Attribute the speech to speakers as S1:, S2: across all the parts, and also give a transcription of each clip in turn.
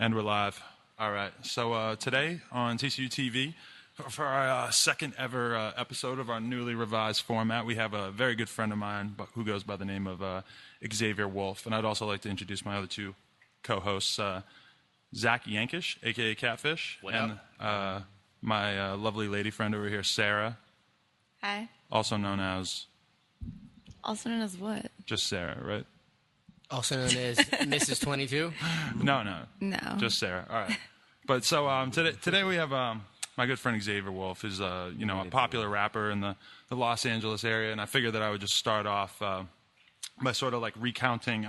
S1: And we're live. All right. So today on TCU TV, for our second ever episode of our newly revised format, we have a very good friend of mine who goes by the name of Xavier Wulf. And I'd also like to introduce my other two co-hosts, Zach Yankish, a.k.a. Catfish.
S2: What
S1: and
S2: up?
S1: My lovely lady friend over here, Sarah.
S3: Hi.
S1: Also known as?
S3: Also known as what?
S1: Just Sarah, right?
S2: Also known as Mrs. 22?
S1: No.
S3: No.
S1: Just Sarah. All right. But so today we have my good friend Xavier Wulf, who's a popular rapper in the Los Angeles area, and I figured that I would just start off by sort of like recounting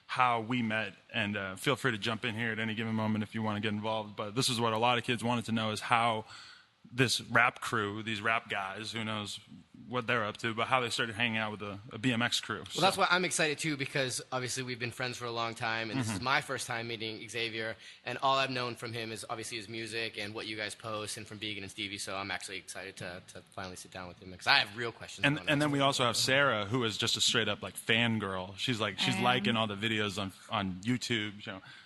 S1: how we met, and feel free to jump in here at any given moment if you want to get involved. But this is what a lot of kids wanted to know, is how this rap crew, these rap guys, who knows what they're up to, but how they started hanging out with a BMX crew.
S2: Well, that's why I'm excited, too, because obviously we've been friends for a long time, and this is my first time meeting Xavier, and all I've known from him is obviously his music and what you guys post, and from Began and Stevie, so I'm actually excited to finally sit down with him, because I have real questions.
S1: And then we also have Sarah, who is just a straight-up, like, fangirl. She's liking all the videos on YouTube,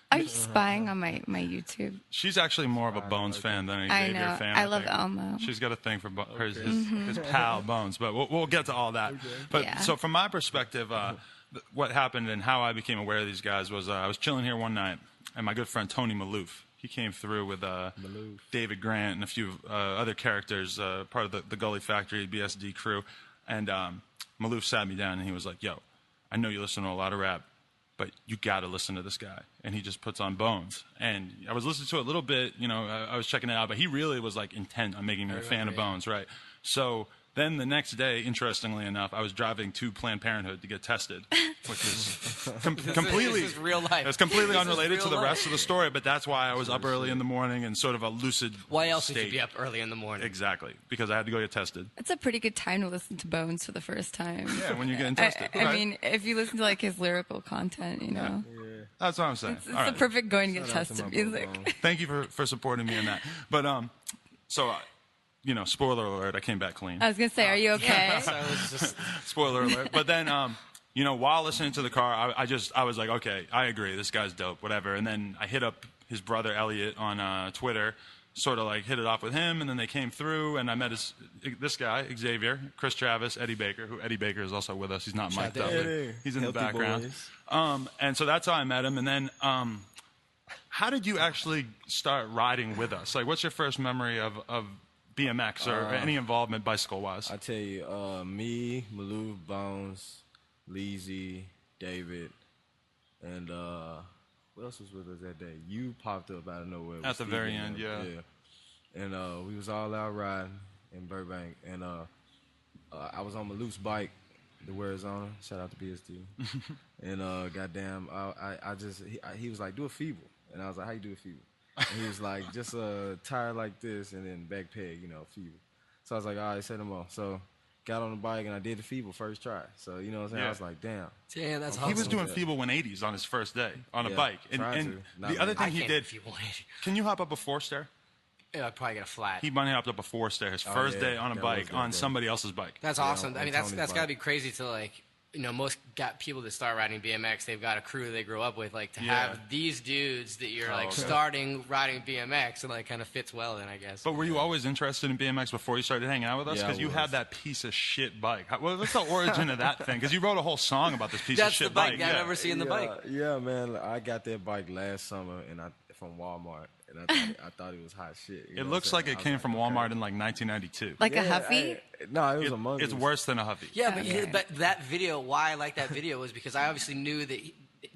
S3: Are you spying on my YouTube?
S1: She's actually more of a Bones fan than an Xavier
S3: I know.
S1: fan.
S3: I love Elmo.
S1: She's got a thing for his pal Bones, but we'll get to all that.
S4: Okay.
S1: But
S3: Yeah.
S1: so from my perspective, what happened and how I became aware of these guys was I was chilling here one night, and my good friend Tony Maloof, he came through with David Grant and a few other characters, part of the Gully Factory BSD crew, and Maloof sat me down and he was like, "Yo, I know you listen to a lot of rap, but you got to listen to this guy." And he just puts on Bones. And I was listening to it a little bit, I was checking it out, but he really was like intent on making me a fan of Bones, right? So then the next day, interestingly enough, I was driving to Planned Parenthood to get tested, which is completely
S2: This is real life.
S1: It's completely
S2: This is
S1: unrelated to
S2: real
S1: the rest
S2: life.
S1: of the story, but that's why I was up early in the morning in sort of a lucid
S2: Why else would
S1: state.
S2: you be up early in the morning?
S1: Exactly, because I had to go get tested.
S3: It's a pretty good time to listen to Bones for the first time.
S1: Yeah, when you're getting tested.
S3: I mean, if you listen to like his lyrical content,
S4: Yeah.
S1: That's what I'm saying.
S3: it's
S1: All
S3: the
S1: right.
S3: perfect going to get
S4: Shout out to
S3: tested
S4: my
S3: music.
S4: brother.
S1: Thank you for supporting me in that. But spoiler alert, I came back clean.
S3: I was gonna say, are you okay?
S2: So it was just,
S1: Spoiler alert. But then, while listening to the car, I was like, okay, I agree, this guy's dope, whatever. And then I hit up his brother Elliot on Twitter, sort of like hit it off with him, and then they came through, and I met this guy, Xavier, Chris Travis, Eddie Baker, who Eddie Baker is also with us. He's not mic'd up.
S4: Eddie.
S1: He's in the
S4: Healthy
S1: background.
S4: boys.
S1: And so that's how I met him. And then how did you actually start riding with us? Like, what's your first memory of BMX or any involvement bicycle-wise?
S4: I tell you, me, Maloof, Bones, Leezy, David, and who else was with us that day? You popped up out of nowhere.
S1: At the
S4: with
S1: very
S4: Stevie
S1: end, yeah.
S4: And we was all out riding in Burbank, and I was on Maloof's bike, the Arizona. Shout out to BSD. And goddamn, he was like, do a feeble, and I was like, how you do a feeble? And he was like, just a tire like this, and then back peg, feeble. So I was like, all right, set him off. So got on the bike, and I did the feeble first try. So, you know what I'm saying?
S1: Yeah.
S4: I was like, damn.
S2: damn, that's
S1: He was
S2: awesome.
S1: doing feeble 180s on his first day on a
S4: Yeah,
S1: bike. And
S4: tried
S1: and
S4: to. Not
S1: the other
S4: really.
S1: thing
S2: I
S1: he
S2: can't
S1: did,
S2: if you want it.
S1: can you hop up a four-stair?
S2: Yeah, I'd probably get a flat.
S1: He bunny hopped up a four-stair his
S4: Oh,
S1: first
S4: yeah,
S1: day on a
S4: that
S1: bike
S4: was good,
S1: on
S4: yeah.
S1: somebody else's bike.
S2: That's
S4: Yeah,
S2: awesome.
S4: on
S2: I mean,
S4: Tony's
S2: that's got to
S4: bike.
S2: be crazy to like, most got people that start riding BMX. They've got a crew they grew up with. Like to
S1: Yeah.
S2: have these dudes that you're like
S1: okay.
S2: starting riding BMX, and like kind of fits well. Then I guess.
S1: But were you always interested in BMX before you started hanging out with us?
S4: Yeah, I
S1: Because you
S4: was.
S1: had that piece of shit bike. What's the origin of that thing? Because you wrote a whole song about this piece of
S2: That's
S1: shit
S2: the bike.
S1: bike.
S2: I remember seeing the bike.
S4: Yeah, man. I got that bike last summer, and from Walmart, and I thought it was hot shit.
S1: It looks like it came from Walmart in like 1992.
S3: Like a Huffy?
S4: No, it was a monkey.
S1: It's worse than a Huffy.
S2: Yeah, but,
S3: Okay.
S2: but that video, why I like that video was because I obviously knew that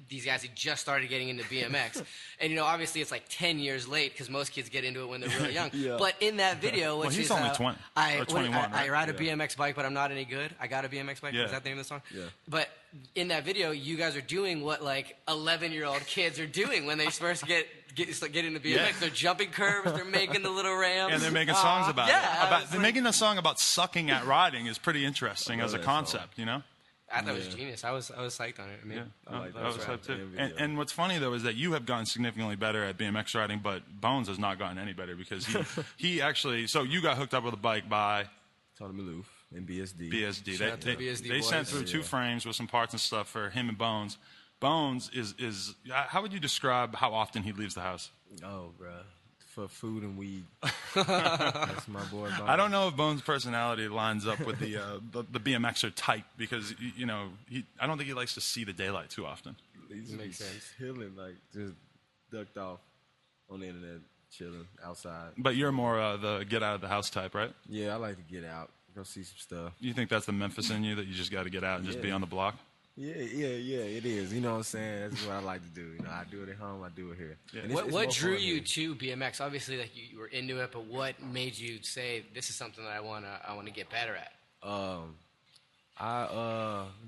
S2: these guys had just started getting into BMX. And, obviously it's like 10 years late because most kids get into it when they're really young.
S4: Yeah.
S2: But in that video, which
S1: he's
S2: is...
S1: only 20 or 21,
S2: I
S1: right?
S2: ride a BMX bike, but I'm not any good. I got a BMX bike.
S1: Yeah.
S2: Is that the name of the song?
S4: Yeah.
S2: But in that video, you guys are doing what, like, 11-year-old kids are doing when they first get into BMX.
S1: Yeah.
S2: They're jumping curves. They're making the little ramps.
S1: And they're making songs about it.
S2: Yeah.
S1: They're making a song about sucking at riding is pretty interesting as a
S4: that
S1: concept,
S2: I thought it was genius. I was psyched on it. I mean,
S1: Yeah,
S4: I like
S1: that was
S4: that.
S1: hype too.
S4: Yeah,
S1: And what's funny though is that you have gotten significantly better at BMX riding, but Bones has not gotten any better because he actually. So you got hooked up with a bike by
S4: Tony Maloof and BSD.
S1: BSD.
S2: Shout out to the BSD
S1: They sent
S2: boys.
S1: through two frames with some parts and stuff for him and Bones. Bones is how would you describe how often he leaves the house?
S4: Oh, bro. For food and weed. That's my boy Bones.
S1: I don't know if Bones' personality lines up with the BMXer type because I don't think he likes to see the daylight too often.
S4: He makes sense. Chilling, like just ducked off on the internet, chilling outside.
S1: But you're more the get out of the house type, right?
S4: Yeah, I like to get out, go see some stuff.
S1: You think that's the Memphis in you that you just got to get out and just be on the block?
S4: Yeah, it is. You know what I'm saying? That's what I like to do. You know, I do it at home, I do it here.
S1: Yeah.
S2: What drew you to BMX? Obviously, like you were into it, but what made you say this is something that I wanna get better at?
S4: Let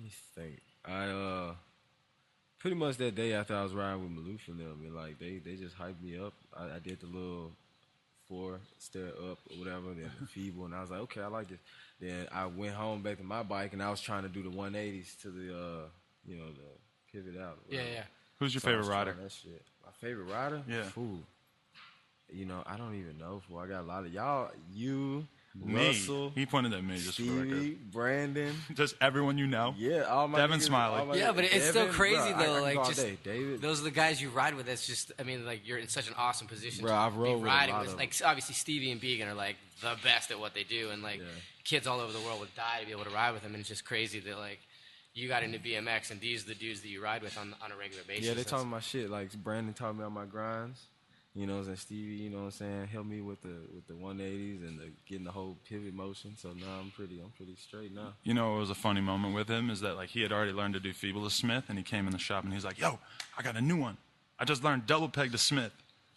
S4: me think. Pretty much that day after I was riding with Maloof and them, and like they just hyped me up. I did the little 4-stair up or whatever, then the feeble, and I was like, okay, I like this. Then I went home back to my bike, and I was trying to do the 180s to the the pivot out.
S2: Yeah.
S1: Who's your favorite rider?
S4: That shit. My favorite rider?
S1: Yeah.
S4: Fool. I don't even know. Fool. I got a lot of y'all. You,
S1: Me.
S4: Russell.
S1: He pointed at me just for the record.
S4: Stevie, Brandon.
S1: Just everyone you know.
S4: Yeah, all my
S1: Devin
S4: niggas,
S1: Smiley.
S4: all my
S2: Yeah,
S4: niggas.
S2: but it's still
S4: Devin,
S2: crazy
S4: bro,
S2: though.
S4: I
S2: Like
S4: can go
S2: just
S4: all day. David.
S2: those are the guys you ride with. That's just, I mean, like you're in such an awesome position.
S4: Bro,
S2: to
S4: I've
S2: be
S4: rolled with a
S2: riding
S4: lot
S2: with.
S4: of
S2: Like obviously Stevie and Began are like the best at what they do, and like kids all over the world would die to be able to ride with them. And it's just crazy that like you got into BMX and these are the dudes that you ride with on a regular basis.
S4: Yeah, they talking my shit. Like Brandon taught me about my grinds. You know, and Stevie, you know what I'm saying, helped me with the 180s and getting the whole pivot motion. So now I'm pretty straight now.
S1: You know, it was a funny moment with him is that like he had already learned to do feeble to Smith, and he came in the shop and he's like, "Yo, I got a new one. I just learned double peg to Smith."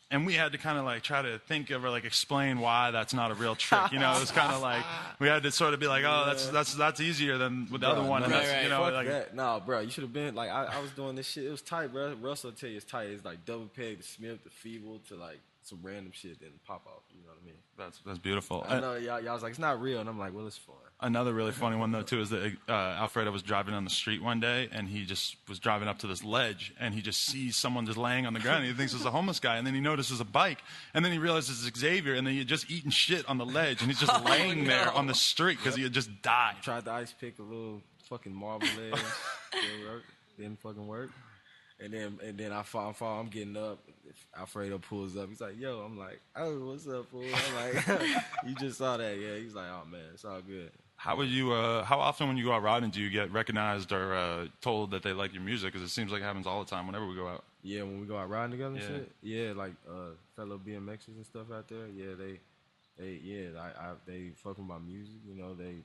S1: And we had to kind of like try to think of or like explain why that's not a real trick. You know, it was kind of like we had to sort of be like, "Oh, that's easier than with the other one." And
S4: No,
S1: that's, you know,
S4: fuck
S1: like
S4: that. No, bro, you should have been like I was doing this shit. It was tight, bro. Russell will tell you it's tight. It's like double peg to Smith to feeble to like some random shit then pop off. You know what I mean?
S1: that's beautiful.
S4: I know y'all was like it's not real, and I'm like, well, it's fun.
S1: Another really funny one though too is that Alfredo was driving on the street one day and he just was driving up to this ledge and he just sees someone just laying on the ground and he thinks it's a homeless guy and then he notices a bike and then he realizes it's Xavier and then he had just eaten shit on the ledge and he's just laying there on the street because he had just died.
S4: Tried to ice pick a little fucking marble ledge. Didn't fucking work. And then I fall. I'm getting up. Alfredo pulls up. He's like, "Yo," I'm like, "Oh, what's up, fool?" I'm like, "You just saw that, yeah?" He's like, "Oh man, it's all good."
S1: How would you? How often when you go out riding do you get recognized or told that they like your music? Because it seems like it happens all the time whenever we go out.
S4: Yeah, when we go out riding together and shit. Yeah, like fellow BMXers and stuff out there. Yeah, they fuck with my music. You know, they.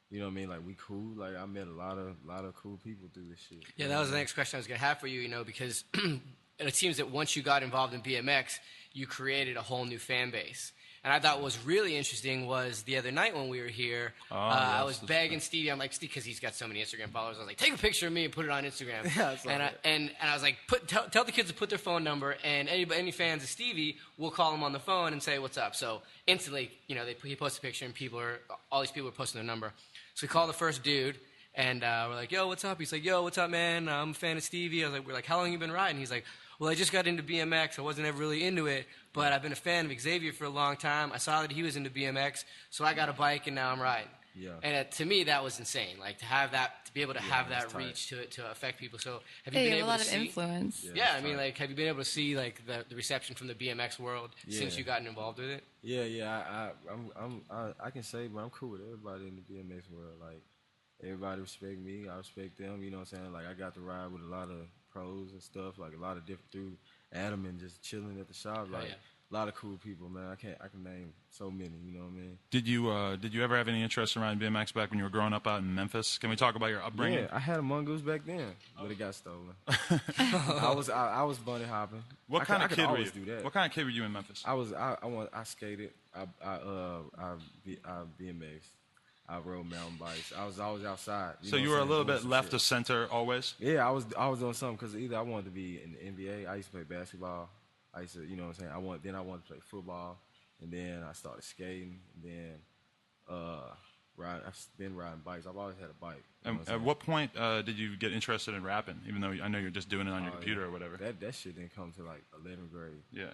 S4: You know what I mean? Like, we cool. Like, I met a lot of cool people through this shit.
S2: Yeah, that was the next question I was going to have for you, because it seems that once you got involved in BMX, you created a whole new fan base. And I thought what was really interesting was the other night when we were here, I was begging Stevie. I'm like, Steve, because he's got so many Instagram followers. I was like, take a picture of me and put it on Instagram. Yeah, and I was like, tell the kids to put their phone number, and any fans of Stevie, we'll call them on the phone and say, what's up? So instantly, he posted a picture, and all these people are posting their number. So we call the first dude, and we're like, yo, what's up? He's like, yo, what's up, man? I'm a fan of Stevie. We're like, how long you been riding? He's like, well, I just got into BMX. I wasn't ever really into it, but I've been a fan of Xavier for a long time. I saw that he was into BMX, so I got a bike, and now I'm riding.
S4: Yeah.
S2: And to me, that was insane. Like, to be able to have that reach to affect people. So have you been able to see?
S3: a lot of influence.
S2: Yeah, I mean, like, have you been able to see, like, the reception from the BMX world since you gotten involved with it?
S4: Yeah. I can say, but I'm cool with everybody in the BMX world. Like, everybody respect me. I respect them. You know what I'm saying? Like, I got to ride with a lot of pros and stuff. Like, a lot of different through Adam and just chilling at the shop. Like, a lot of cool people, man. I can name so many. You know what I mean? Did you ever have any interest around BMX back when you were growing up out in Memphis? Can we talk about your upbringing? Yeah, I had a mongoose back then, but it got stolen. I was bunny hopping.
S1: What kind of kid were you?
S4: Do that.
S1: What kind of kid were you in Memphis?
S4: I skated. I BMX. I rode mountain bikes. I was always outside.
S1: So you were a little bit left of center always?
S4: Yeah, I was doing something because either I wanted to be in the NBA. I used to play basketball. I used to, you know what I'm saying? I wanted to play football, and then I started skating, and then I've been riding bikes. I've always had a bike.
S1: At what point did you get interested in rapping? Even though I know you're just doing it on your computer or whatever.
S4: That shit didn't come to like 11th grade.
S1: Yeah.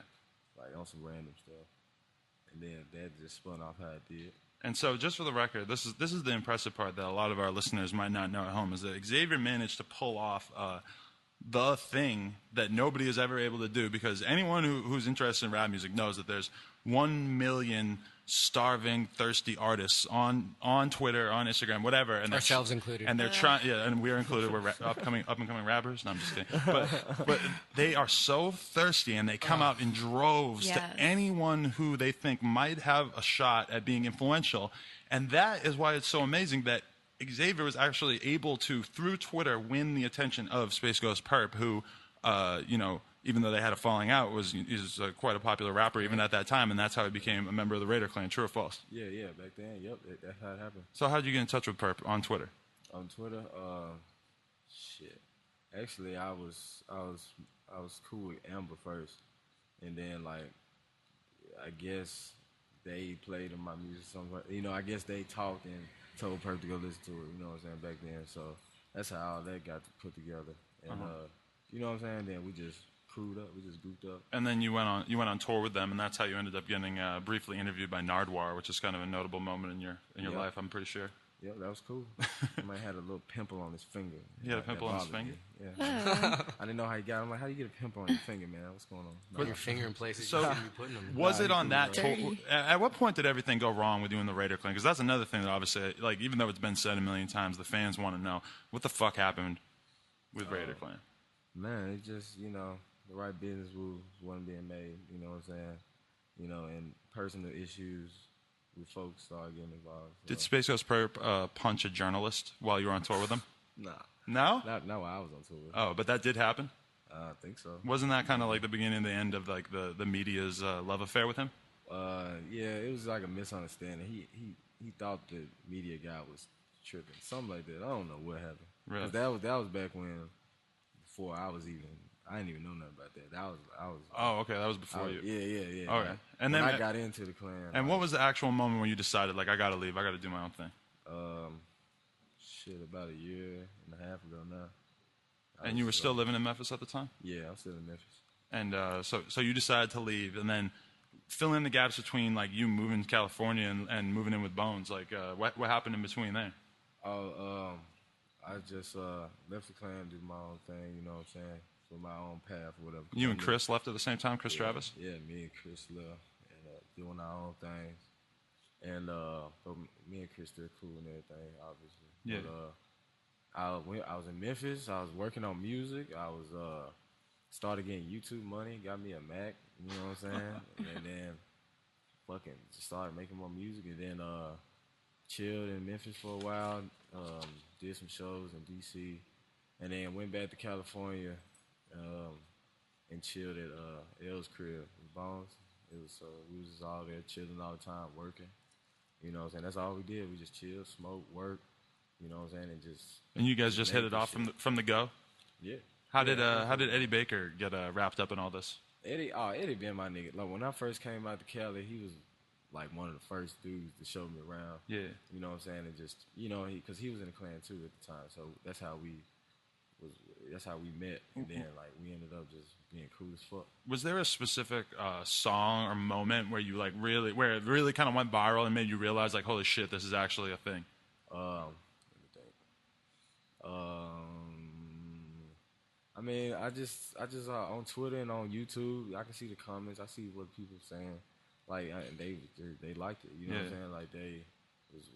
S4: Like on some random stuff, and then that just spun off how it did.
S1: And so, just for the record, this is the impressive part that a lot of our listeners might not know at home is that Xavier managed to pull off the thing that nobody is ever able to do, because anyone who's interested in rap music knows that there's 1 million starving, thirsty artists on Twitter, on Instagram, whatever, and
S2: Ourselves included.
S1: and they're trying, yeah, and we're included. We're up and coming rappers. No, I'm just kidding. But they are so thirsty, and they come out in droves to anyone who they think might have a shot at being influential, and that is why it's so amazing that Xavier was actually able to, through Twitter, win the attention of Space Ghost Purp, who, you know, even though they had a falling out, he's quite a popular rapper even at that time, and that's how he became a member of the Raider Klan. True or false?
S4: Yeah, back then, yep, that's how it happened.
S1: So how did you get in touch with Purp on Twitter?
S4: On Twitter, shit. Actually, I was cool with Amber first, and then like, I guess they played in my music somewhere. You know, I guess they talked and told Purp to go listen to it. You know what I'm saying, back then. So that's how all that got put together. And you know what I'm saying. Then we just crewed up. We just grouped up.
S1: And then you went on tour with them, and that's how you ended up getting briefly interviewed by Nardwuar, which is kind of a notable moment in your life, I'm pretty sure.
S4: Yeah, that was cool. Man had a little pimple on his finger.
S1: He had a pimple on his finger?
S4: Yeah. I didn't know how he got it. I'm like, how do you get a pimple on your finger, man? What's going on?
S2: Put your finger in places
S1: So,
S2: you shouldn't be putting them.
S1: was it on that tour? At what point did everything go wrong with you in the Raider Klan? Because that's another thing that obviously, like, even though it's been said a million times, the fans want to know, what the fuck happened with Raider Klan?
S4: Man, it just, you know, the right business moves wasn't being made, you know what I'm saying? You know, and personal issues with folks started getting involved. So.
S1: Did Space Ghost Purp punch a journalist while you were on tour with him?
S4: Nah.
S1: No?
S4: Not while I was on tour with him.
S1: Oh, but that did happen?
S4: I think so.
S1: Wasn't that kind of like the beginning and the end of like the media's love affair with him?
S4: Yeah, it was like a misunderstanding. He thought the media guy was tripping, something like that. I don't know what happened.
S1: Really?
S4: That was back when, before I didn't even know nothing about that. I was.
S1: Oh, okay, that was before you.
S4: Yeah.
S1: Okay, and
S4: when
S1: then
S4: I got into the Klan.
S1: And what was the actual moment when you decided, like, I gotta leave, I gotta do my own thing?
S4: About a year and a half ago now.
S1: And you were still living in Memphis at the time?
S4: Yeah, I'm still in Memphis.
S1: And so you decided to leave, and then fill in the gaps between like you moving to California and moving in with Bones. Like, what happened in between there?
S4: I just left the Klan, did my own thing. You know what I'm saying? For my own path, or whatever.
S1: You and Chris left at the same time, Chris Travis?
S4: Yeah, me and Chris left and doing our own things. And but me and Chris still cool and everything, obviously.
S1: Yeah.
S4: But I was in Memphis. I was working on music. I was started getting YouTube money. Got me a Mac. You know what I'm saying? And then fucking just started making more music. And then chilled in Memphis for a while. Did some shows in DC. And then went back to California and chilled at L's crib with Bones. We was just all there chilling all the time, working. You know what I'm saying? That's all we did. We just chill, smoke, work. You know what I'm saying?
S1: And you guys just hit it off from the go?
S4: Yeah.
S1: How did Eddie Baker get wrapped up in all this?
S4: Eddie been my nigga. Like when I first came out to Cali, he was like one of the first dudes to show me around.
S1: Yeah.
S4: You know what I'm saying? And just, you know, because he was in the Klan too at the time. So that's how we met. And then like we ended up just being cool as fuck. Was
S1: there a specific song or moment where you like where it really kind of went viral and made you realize like, holy shit, this is actually a thing?
S4: Let me think. I mean, I just on Twitter and on YouTube, I can see the comments. I see what people saying. Like they liked it. You know what I'm saying? Like they was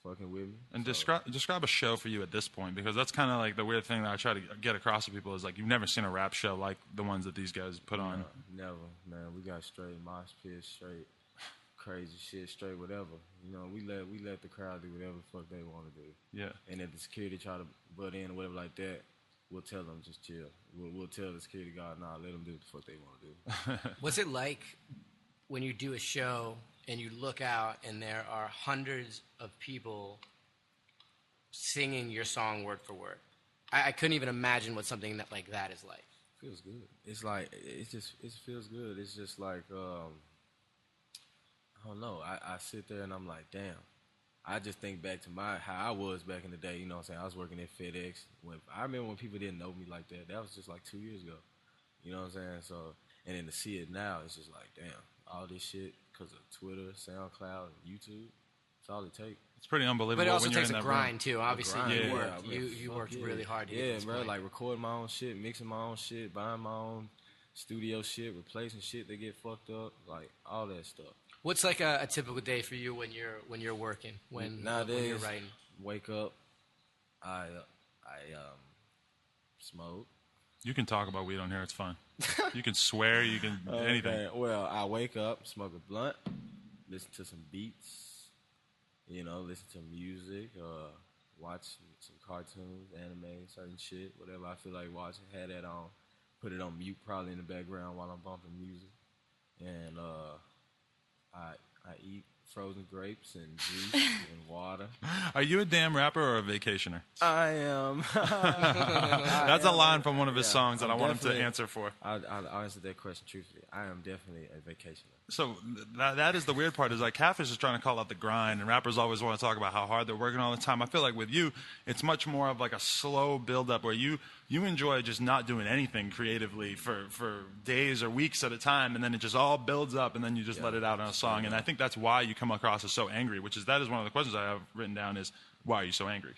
S4: fucking with me.
S1: And describe a show for you at this point, because that's kind of like the weird thing that I try to get across to people is like you've never seen a rap show like the ones that these guys put on.
S4: Never, man. We got straight mosh pit, straight crazy shit, straight whatever. You know, we let the crowd do whatever the fuck they want to do.
S1: Yeah.
S4: And if the security try to butt in or whatever like that, we'll tell them just chill. We'll tell the security guard, nah, let them do what the fuck they want to do.
S2: What's it like when you do a show and you look out and there are hundreds of people singing your song word for word? I couldn't even imagine what something like that is like.
S4: Feels good. It's like it feels good. It's just like I don't know. I sit there and I'm like, damn. I just think back to how I was back in the day. You know what I'm saying? I was working at FedEx. I remember when people didn't know me like that. That was just like 2 years ago. You know what I'm saying? So, and then to see it now, it's just like, damn, all this shit because of Twitter, SoundCloud, and YouTube. That's all it takes.
S1: It's pretty unbelievable.
S2: But it also
S1: when you're
S2: takes
S1: in
S2: a
S1: that
S2: grind
S1: room.
S2: too. Obviously,
S4: Grind,
S2: you worked really hard to get
S4: Yeah,
S2: this
S4: bro.
S2: point.
S4: Like recording my own shit, mixing my own shit, buying my own studio shit, replacing shit that get fucked up, like all that stuff.
S2: What's like a typical day for you when you're working? When you're writing?
S4: Wake up, I smoke.
S1: You can talk about weed on here. It's fine. You can swear. You can anything.
S4: Okay. Well, I wake up, smoke a blunt, listen to some beats, listen to music, watch some cartoons, anime, certain shit, whatever I feel like watching. Had that on, put it on mute probably in the background while I'm bumping music, and I eat frozen grapes and juice and water.
S1: Are you a damn rapper or a vacationer?
S4: I am.
S1: That's a line from one of his songs that I want him to answer for.
S4: I'll answer that question truthfully. I am definitely a vacationer.
S1: So that is the weird part, is like Catfish is trying to call out the grind, and rappers always want to talk about how hard they're working all the time. I feel like with you, it's much more of like a slow build-up where you enjoy just not doing anything creatively for days or weeks at a time, and then it just all builds up, and then you just let it out on a song. And I think that's why you come across as so angry, that is one of the questions I have written down is, why are you so angry?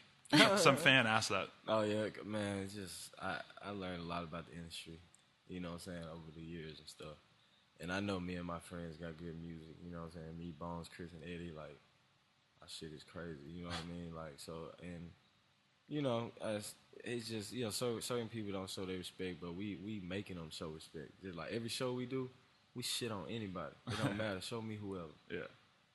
S1: Some fan asked that.
S4: Oh, yeah, man, it's just, I learned a lot about the industry, you know what I'm saying, over the years and stuff. And I know me and my friends got good music, you know what I'm saying, me, Bones, Chris, and Eddie, like, our shit is crazy, you know what I mean, like, so, and, it's just, so certain people don't show their respect, but we making them show respect. Just like every show we do, we shit on anybody. It don't matter. Show me whoever.
S1: Yeah.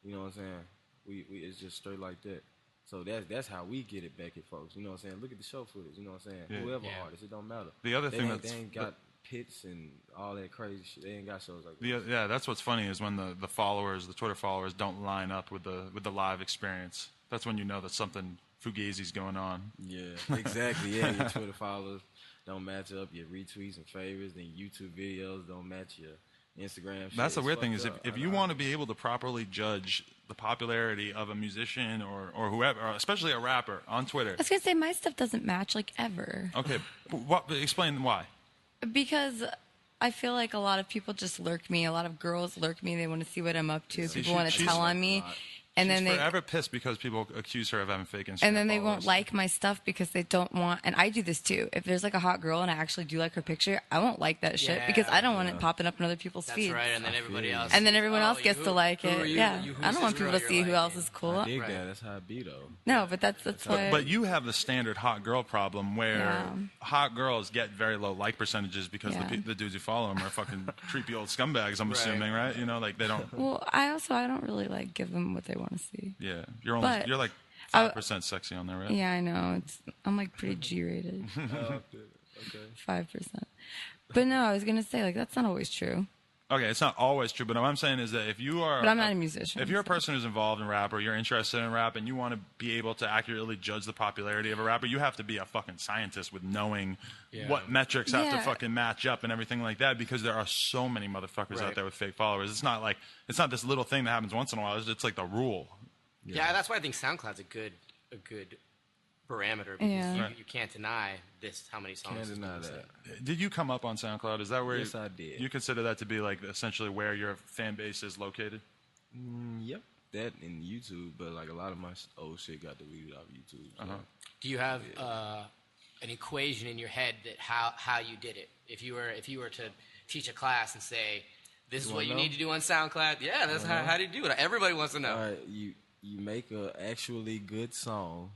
S4: You know what I'm saying? We it's just straight like that. So that's how we get it back at folks. You know what I'm saying? Look at the show footage. You know what I'm saying?
S1: Yeah.
S4: Whoever artist, it don't matter.
S1: The other thing
S4: they ain't got pits and all that crazy shit. They ain't got shows like that.
S1: Yeah, that's what's funny is when the followers, the Twitter followers, don't line up with the live experience. That's when you know that something fugazi's going on.
S4: Yeah, exactly. Yeah, your Twitter followers don't match up. Your retweets and favorites, then YouTube videos don't match your Instagram shit.
S1: That's the weird thing is if you want to be able to properly judge the popularity of a musician or whoever, or especially a rapper on Twitter.
S3: I was going to say, my stuff doesn't match, like, ever.
S1: Okay, explain why.
S3: Because I feel like a lot of people just lurk me. A lot of girls lurk me. They want to see what I'm up to. People want to tell on me. And
S1: She's
S3: then
S1: forever pissed because people accuse her of having fake Instagram
S3: and then they
S1: followers.
S3: won't like my stuff because they don't want. And I do this too. If there's like a hot girl and I actually do like her picture, I won't like that shit because I don't want it popping up in other people's
S2: That's
S3: feeds.
S2: right, and then everybody else.
S3: And then everyone else gets to like it.
S2: Yeah,
S3: I don't want people to see who else is cool.
S4: I dig that. That's how it be, though.
S3: No, but that's why.
S1: But you have the standard hot girl problem where hot girls get very low like percentages because the dudes who follow them are fucking creepy old scumbags. I'm assuming, right? You know, like they don't.
S3: Well, I don't really like give them what they want to see.
S1: Yeah, you're like 5% sexy on there, right?
S3: Yeah, I know. I'm like pretty G-rated.
S4: Okay.
S3: 5%. But no, I was gonna say like that's not always true.
S1: Okay, it's not always true, but what I'm saying is that if you are...
S3: But I'm not a musician.
S1: If you're a person who's involved in rap or you're interested in rap and you want to be able to accurately judge the popularity of a rapper, you have to be a fucking scientist with knowing what metrics have to fucking match up and everything like that because there are so many motherfuckers out there with fake followers. It's not this little thing that happens once in a while. It's like the rule.
S2: Yeah, that's why I think SoundCloud's a good parameter because you can't deny how many songs.
S4: Can't deny that.
S1: Did you come up on SoundCloud? Is that where
S4: Yes, I did.
S1: You consider that to be like essentially where your fan base is located?
S4: Yep. That and YouTube, but like a lot of my old shit got deleted off YouTube. So.
S2: Do you have an equation in your head that how you did it? If you were to teach a class and say, this is what you need to do on SoundCloud, that's how do you do it? Everybody wants to know.
S4: All right, you make a actually good song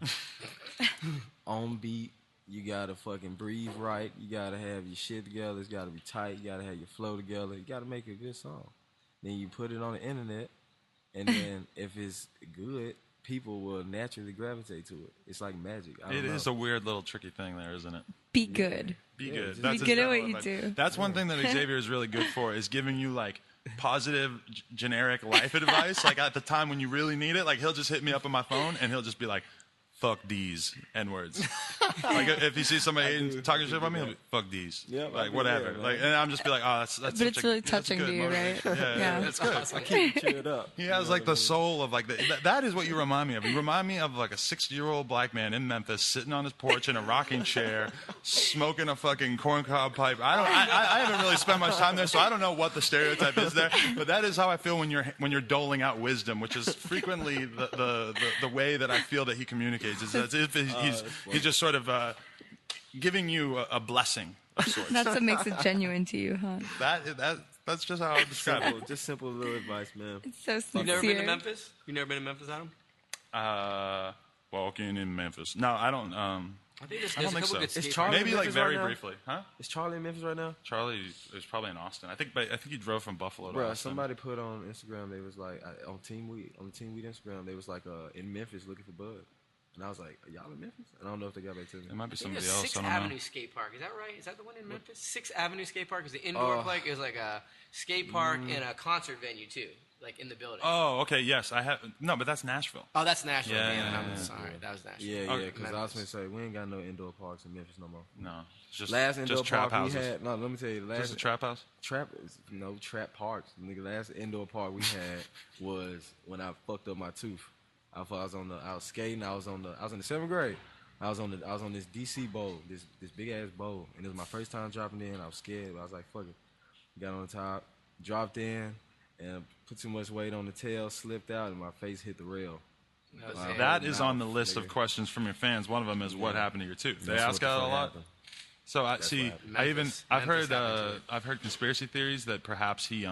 S4: on beat. You gotta fucking breathe right. You gotta have your shit together. It's gotta be tight. You gotta have your flow together. You gotta make a good song. Then you put it on the internet, and then if it's good, people will naturally gravitate to it. It's like magic.
S1: It is a weird little tricky thing there, isn't it?
S3: Be good.
S1: Be good.
S3: Be good at what you do.
S1: That's one thing that Xavier is really good for is giving you like positive generic life advice. Like at the time when you really need it, like he'll just hit me up on my phone and he'll just be like, fuck these N-words. Like if you see somebody talking shit about me, he'll be, fuck these.
S4: Yep,
S1: like whatever. Like, and I'm just be like, oh, that's
S3: But
S1: such
S3: it's
S1: a,
S3: really
S1: that's
S3: touching
S1: good
S3: to you, right?
S1: Yeah, that's good.
S4: I keep cheered up.
S1: He has like the soul of like that is what you remind me of. You remind me of like a 60-year-old black man in Memphis sitting on his porch in a rocking chair, smoking a fucking corncob pipe. I haven't really spent much time there, so I don't know what the stereotype is there. But that is how I feel when you're doling out wisdom, which is frequently the way that I feel that he communicates. Is as if he's just sort of giving you a blessing of sorts.
S3: That's what makes it genuine to you, huh?
S1: That's just how I would describe it.
S4: Just simple little advice, man.
S3: It's so sincere.
S2: You've never been to Memphis? You've never been to Memphis, Adam?
S1: Walking in Memphis. No, I don't.
S2: I think
S1: I don't think so.
S4: Is Charlie
S1: Maybe
S4: in
S1: like
S4: Memphis
S1: very
S4: right now?
S1: briefly, huh?
S4: Is Charlie in Memphis right now?
S1: Charlie is probably in Austin. I think he drove from Buffalo to
S4: Bro,
S1: Austin.
S4: somebody put on Instagram. They was like on Team Weed Instagram. They was like in Memphis looking for Bud, and I was like, are y'all in Memphis? And I don't know if they got back to me.
S1: It might be
S2: I think
S1: somebody
S2: it's
S1: else.
S2: 6th
S1: I don't
S2: Avenue
S1: know.
S2: Skate Park. Is that right? Is that the one in Memphis? 6th Avenue Skate Park is the indoor park. It was like a skate park and a concert venue too, like in the building.
S1: Oh, okay, yes, I have. No, but that's Nashville.
S2: Oh, that's Nashville.
S1: Yeah,
S2: Man,
S1: yeah,
S2: I'm
S1: yeah.
S2: sorry. That was Nashville.
S4: Yeah,
S1: Okay.
S4: because I was gonna say we ain't got no indoor parks in Memphis no more.
S1: No, it's just
S4: Last indoor
S1: just trap
S4: park
S1: houses.
S4: we had. No, let me tell you.
S1: Just a trap house.
S4: Trap parks. Nigga, last indoor park we had was when I fucked up my tooth. I was skating. I was in the 7th grade. I was on this DC bowl, this big ass bowl, and it was my first time dropping in. I was scared, but I was like, fuck it. Got on the top, dropped in, and put too much weight on the tail, slipped out, and my face hit the rail.
S1: That is on the list of questions from your fans. One of them is what happened to your tooth. They ask that a lot. So I see. I've heard conspiracy theories that perhaps he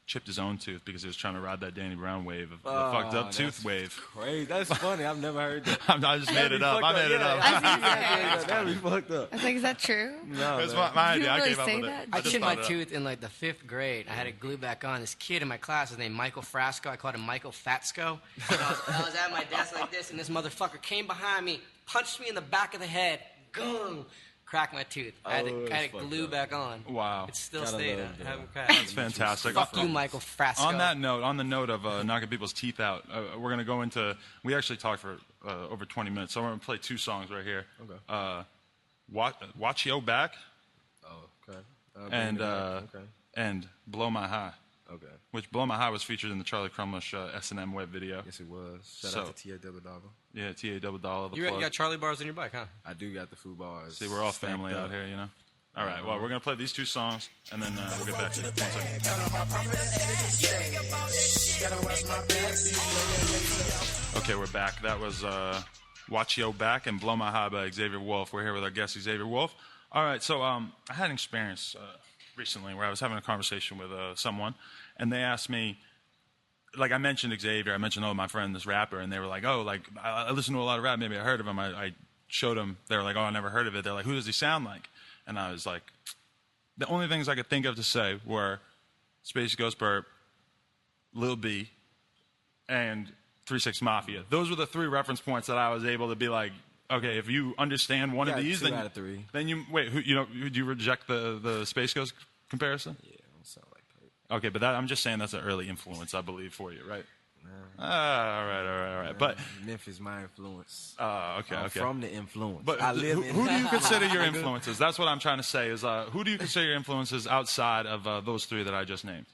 S1: chipped his own tooth because he was trying to ride that Danny Brown wave, the fucked up tooth wave.
S4: Crazy. That's funny. I've never heard that.
S1: I just made it up. I made it up.
S4: That'd be fucked up.
S3: I was like, is that true?
S4: No,
S1: It's
S4: man.
S1: my
S3: You
S1: idea. I
S3: really
S1: came up
S3: say
S1: with
S3: that?
S1: it.
S2: I
S1: just
S2: chipped my
S1: thought it up.
S2: tooth in like the 5th grade. I had to glue back on. This kid in my class, his name Michael Frasco. I called him Michael Fatsco. And I was at my desk like this, and this motherfucker came behind me, punched me in the back of the head, gong, cracked my tooth. I had to glue back on.
S1: Wow.
S2: It still
S4: Gotta
S2: stayed.
S4: love
S2: I
S4: that.
S2: haven't cracked.
S1: That's fantastic.
S2: Fuck you, Michael Frasco.
S1: On the note of knocking people's teeth out, we're going to go into. We actually talked for over 20 minutes, so we're going to play 2 songs right here.
S4: Okay.
S1: Watch Yo Back
S4: Oh, okay.
S1: and Blow My High.
S4: Okay.
S1: Which Blow My High was featured in the Charlie Crumlish S&M web video.
S4: Yes, it was. Shout
S1: So-
S4: out to T.A. Double Dollar.
S1: Yeah, T.A. Double Dollar.
S2: You got Charlie bars on your bike, huh?
S4: I do got the food bars.
S1: See, we're all family out here, you know. All right, well, we're going to play these 2 songs, and then we'll get back to it. 1 second. Okay, we're back. That was Watch Yo Back and Blow My High by Xavier Wulf. We're here with our guest, Xavier Wulf. All right, so I had an experience recently where I was having a conversation with someone, and they asked me, like I mentioned Xavier, I mentioned, my friend, this rapper, and they were like, I listen to a lot of rap, maybe I heard of him. I showed them, they were like, I never heard of it. They're like, who does he sound like? And I was like, the only things I could think of to say were Space Ghost Purp, Lil B, and 3-6 Mafia. Those were the 3 reference points that I was able to be like, okay, if you understand one of these,
S4: 2 out of 3.
S1: then you wait. Would you reject the Space Ghost comparison?
S4: Yeah, don't sound like Purp.
S1: Okay, but I'm just saying that's an early influence, I believe, for you, right? All right. But
S4: Memphis, my influence.
S1: okay.
S4: I'm from the influence.
S1: But
S4: I live
S1: who
S4: in.
S1: do you consider your influences? That's what I'm trying to say. Is who do you consider your influences outside of those 3 that I just named?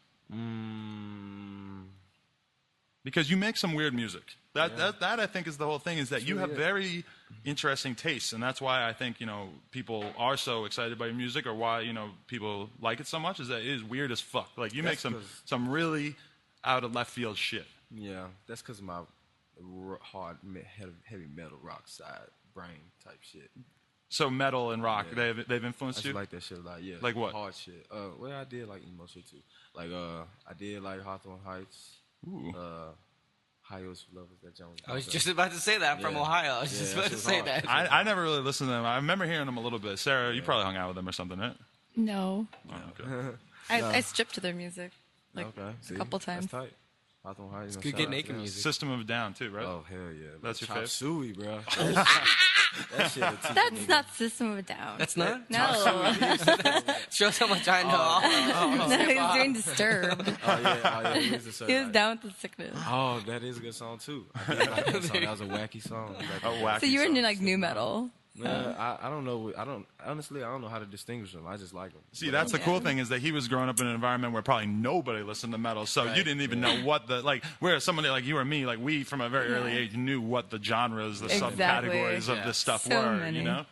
S1: Because you make some weird music. That I think is the whole thing. Is that you have very interesting tastes, and that's why I think people are so excited by your music, or why people like it so much. Is that it is weird as fuck. Like you make some really out of left field shit.
S4: Yeah, that's because of my hard, heavy metal rock side brain type shit.
S1: So metal and rock,
S4: Yeah.
S1: they've influenced
S4: I just
S1: you.
S4: like that shit a lot. Yeah,
S1: Like what?
S4: Hard shit. Well, I did like emo shit too. Like I did like Hawthorne Heights.
S1: Ooh.
S4: Ohio's Lovers, that Jones.
S2: I was just about to say that. I'm from
S4: Yeah.
S2: Ohio. I was just
S4: Yeah,
S2: about
S4: that
S2: to
S4: shit's
S2: say
S4: hard.
S2: that.
S1: I never really listened to them. I remember hearing them a little bit. Sarah, you probably hung out with them or something, right?
S3: No.
S1: Oh, okay.
S3: I stripped to their music like
S4: okay. See?
S3: a couple times.
S4: That's tight. Hawthorne Heights.
S2: Good
S4: shout
S2: get
S4: out
S2: naked
S4: to them.
S2: music.
S1: System of a Down too, right?
S4: Oh hell yeah.
S1: That's your
S4: Chop
S1: fave?
S4: suey, bro. That shit will teach a
S3: That's
S4: nigga.
S3: not System of a Down.
S2: That's not.
S3: No.
S2: Shows how much I know.
S3: No, he was doing Disturbed.
S4: Oh yeah, he was a
S3: He was down with the sickness.
S4: Oh, that is a good song too. I did like that song. That was a wacky song.
S3: So you were into like new metal.
S4: I don't know. Honestly, I don't know how to distinguish them. I just like them.
S1: See, that's the cool thing is that he was growing up in an environment where probably nobody listened to metal, so you didn't even know what the like. Whereas somebody like you or me, like we from a very early age knew what the genres, the subcategories of this stuff
S3: So
S1: were.
S3: many.
S1: You know,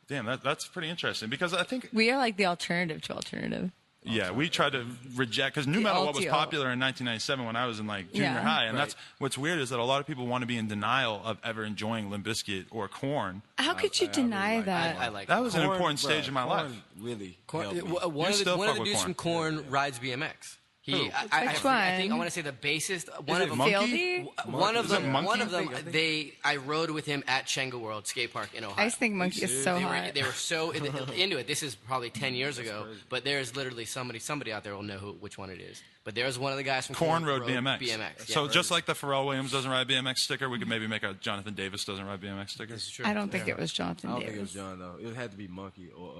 S1: damn, that's pretty interesting because I think
S3: We are like the alternative to alternative.
S1: yeah, we tried to reject because new
S3: The
S1: metal what was
S3: LTO.
S1: popular in 1997 when I was in like junior
S3: Yeah.
S1: high, and that's what's weird is that a lot of people want to be in denial of ever enjoying Limp Bizkit or Korn.
S3: How could you deny that?
S2: I like
S1: That was an
S4: Korn,
S1: important
S4: bruh,
S1: stage in my life.
S4: Korn really
S2: Korn,
S4: helped me.
S2: one
S1: still
S2: of
S1: fuck
S2: the
S1: with
S2: dudes
S1: Korn.
S2: from Korn rides BMX.
S1: Who?
S2: I
S3: Which
S2: think I
S3: one?
S2: want to say the bassist. One
S1: it
S2: of them.
S1: Monkey?
S3: Fieldy?
S2: One of
S1: Is it
S2: them.
S1: Monkey?
S2: One of them.
S4: I think.
S2: I rode with him at Chenga World Skate Park in Ohio.
S3: I just think Monkey is so
S2: they
S3: hot.
S2: were so into it. This is probably 10 years ago, but there's literally somebody out there will know which one it is. But there's one of the guys from
S1: Korn rode BMX.
S2: BMX.
S1: So
S2: yeah.
S1: just like the Pharrell Williams doesn't ride BMX sticker, we could maybe make a Jonathan Davis doesn't ride BMX sticker.
S2: This is true.
S3: I don't think it was Jonathan
S4: I don't think it was
S3: Davis.
S4: John though. It had to be Monkey or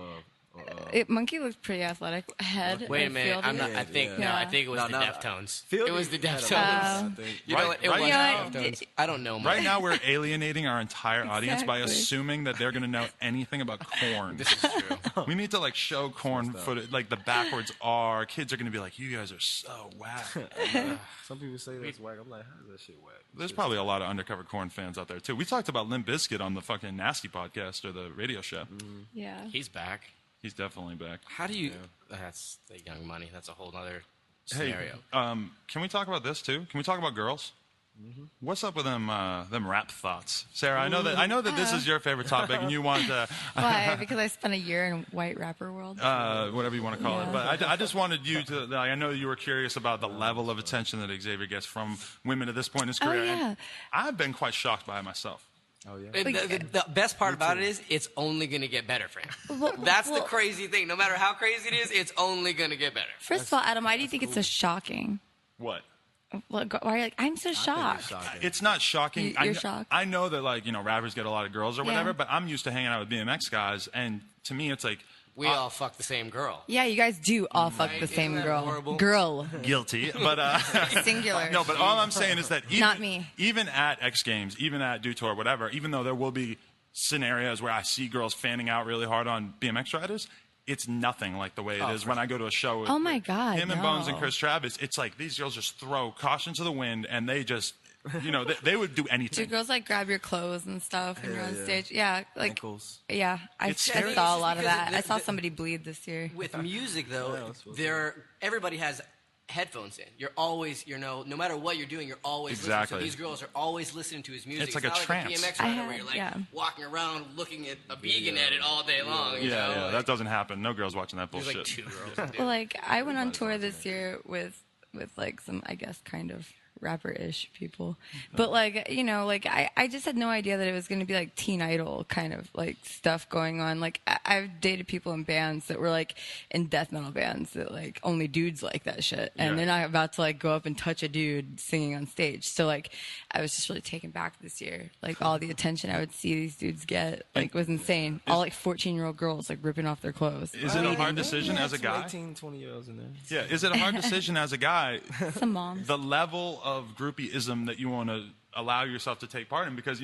S3: Monkey looked pretty athletic. Head.
S2: Wait a
S3: and
S2: minute. I'm not.
S3: Fieldy.
S2: I think
S4: Yeah.
S2: no. I think it was
S4: No,
S2: the
S4: no,
S2: Deftones.
S4: Fieldy
S2: It was the
S4: had a
S2: Deftones.
S4: voice, I think.
S2: You know what? It was
S1: Right
S3: now-
S2: the Deftones. I don't know.
S1: Right now, we're alienating our entire audience by
S3: Exactly.
S1: assuming that they're going to know anything about Korn.
S2: This is true.
S1: We need to like show Korn footage, like the backwards R. Kids are going to be like, "You guys are so whack."
S4: Some people say that's whack. I'm like, how's that shit whack?
S1: There's probably a lot of undercover Korn fans out there too. We talked about Limp Bizkit on the fucking Nasty podcast or the radio show.
S3: Yeah.
S2: He's back.
S1: He's definitely back.
S2: How do you? That's the Young Money. That's a whole other
S1: Hey,
S2: scenario.
S1: can we talk about this too? Can we talk about girls? What's up with them rap thoughts, Sarah? I know that this is your favorite topic, and you want to
S3: Why? Because I spent a year in white rapper world.
S1: whatever you want to call it.
S3: Yeah.
S1: But I just wanted you to. Like, I know you were curious about the level of attention that Xavier gets from women at this point in his
S3: Oh,
S1: career.
S3: yeah.
S1: And I've been quite shocked by it myself.
S4: Oh yeah.
S2: And the best part about it is it's only going to get better for him.
S3: Well,
S2: That's the
S3: well-
S2: crazy thing. No matter how crazy it is, it's only going to get better.
S3: First of all, Adam, why do you think it's so shocking?
S1: What?
S3: Why are you like, I'm so shocked.
S1: It's not shocking.
S3: You're shocked?
S1: I know that like rappers get a lot of girls or whatever,
S3: Yeah.
S1: but I'm used to hanging out with BMX guys, and to me it's like
S2: We all fuck the same girl.
S3: Yeah, you guys do all fuck the
S2: Isn't
S3: same
S2: that
S3: girl.
S2: horrible?
S3: Girl.
S1: guilty. But
S3: Singular.
S1: no, but all I'm saying is that even,
S3: Not me.
S1: even at X Games, even at Dew Tour, whatever, even though there will be scenarios where I see girls fanning out really hard on BMX riders, it's nothing like the way it is when I go to a show with
S3: Oh my God,
S1: him and
S3: no.
S1: Bones and Chris Travis. It's like these girls just throw caution to the wind, and they just, they would do
S3: Do
S1: anything.
S3: girls like grab your clothes and stuff when you're on
S4: yeah.
S3: stage? Yeah, like
S4: Ankles.
S3: yeah. I
S1: It's scary.
S3: saw a lot of
S2: Because
S3: that.
S2: the-
S3: I saw
S2: the-
S3: somebody bleed this year.
S2: With music, though, everybody has headphones in. You're always, no matter what you're doing, you're always
S1: Exactly.
S2: listening. So these girls are always listening to his music.
S1: It's like
S2: not
S1: a trance.
S2: Like a BMX
S3: I
S2: rider
S3: had-
S2: where you're like
S3: yeah.
S2: walking around looking at a vegan at it all day long. You know?
S1: Yeah,
S2: Like,
S1: that doesn't happen. No girls watching that
S2: there's
S1: bullshit.
S2: like two girls. that do
S3: Well,
S2: it.
S3: like I went on tour this year with like some, I guess, kind of rapper-ish people, but like like I just had no idea that it was going to be like Teen Idol kind of like stuff going on. Like I've dated people in bands that were like in death metal bands that like only dudes like that shit, and
S1: Yeah.
S3: they're not about to like go up and touch a dude singing on stage. So like I was just really taken back this year. Like all the attention I would see these dudes get like was insane. All like 14-year-old girls like ripping off their clothes.
S1: Is it a hard decision as a guy?
S4: 18, 20-year-olds in there.
S1: Yeah, is it a hard decision as a guy?
S3: Some moms.
S1: The level of groupieism that you want to allow yourself to take part in, because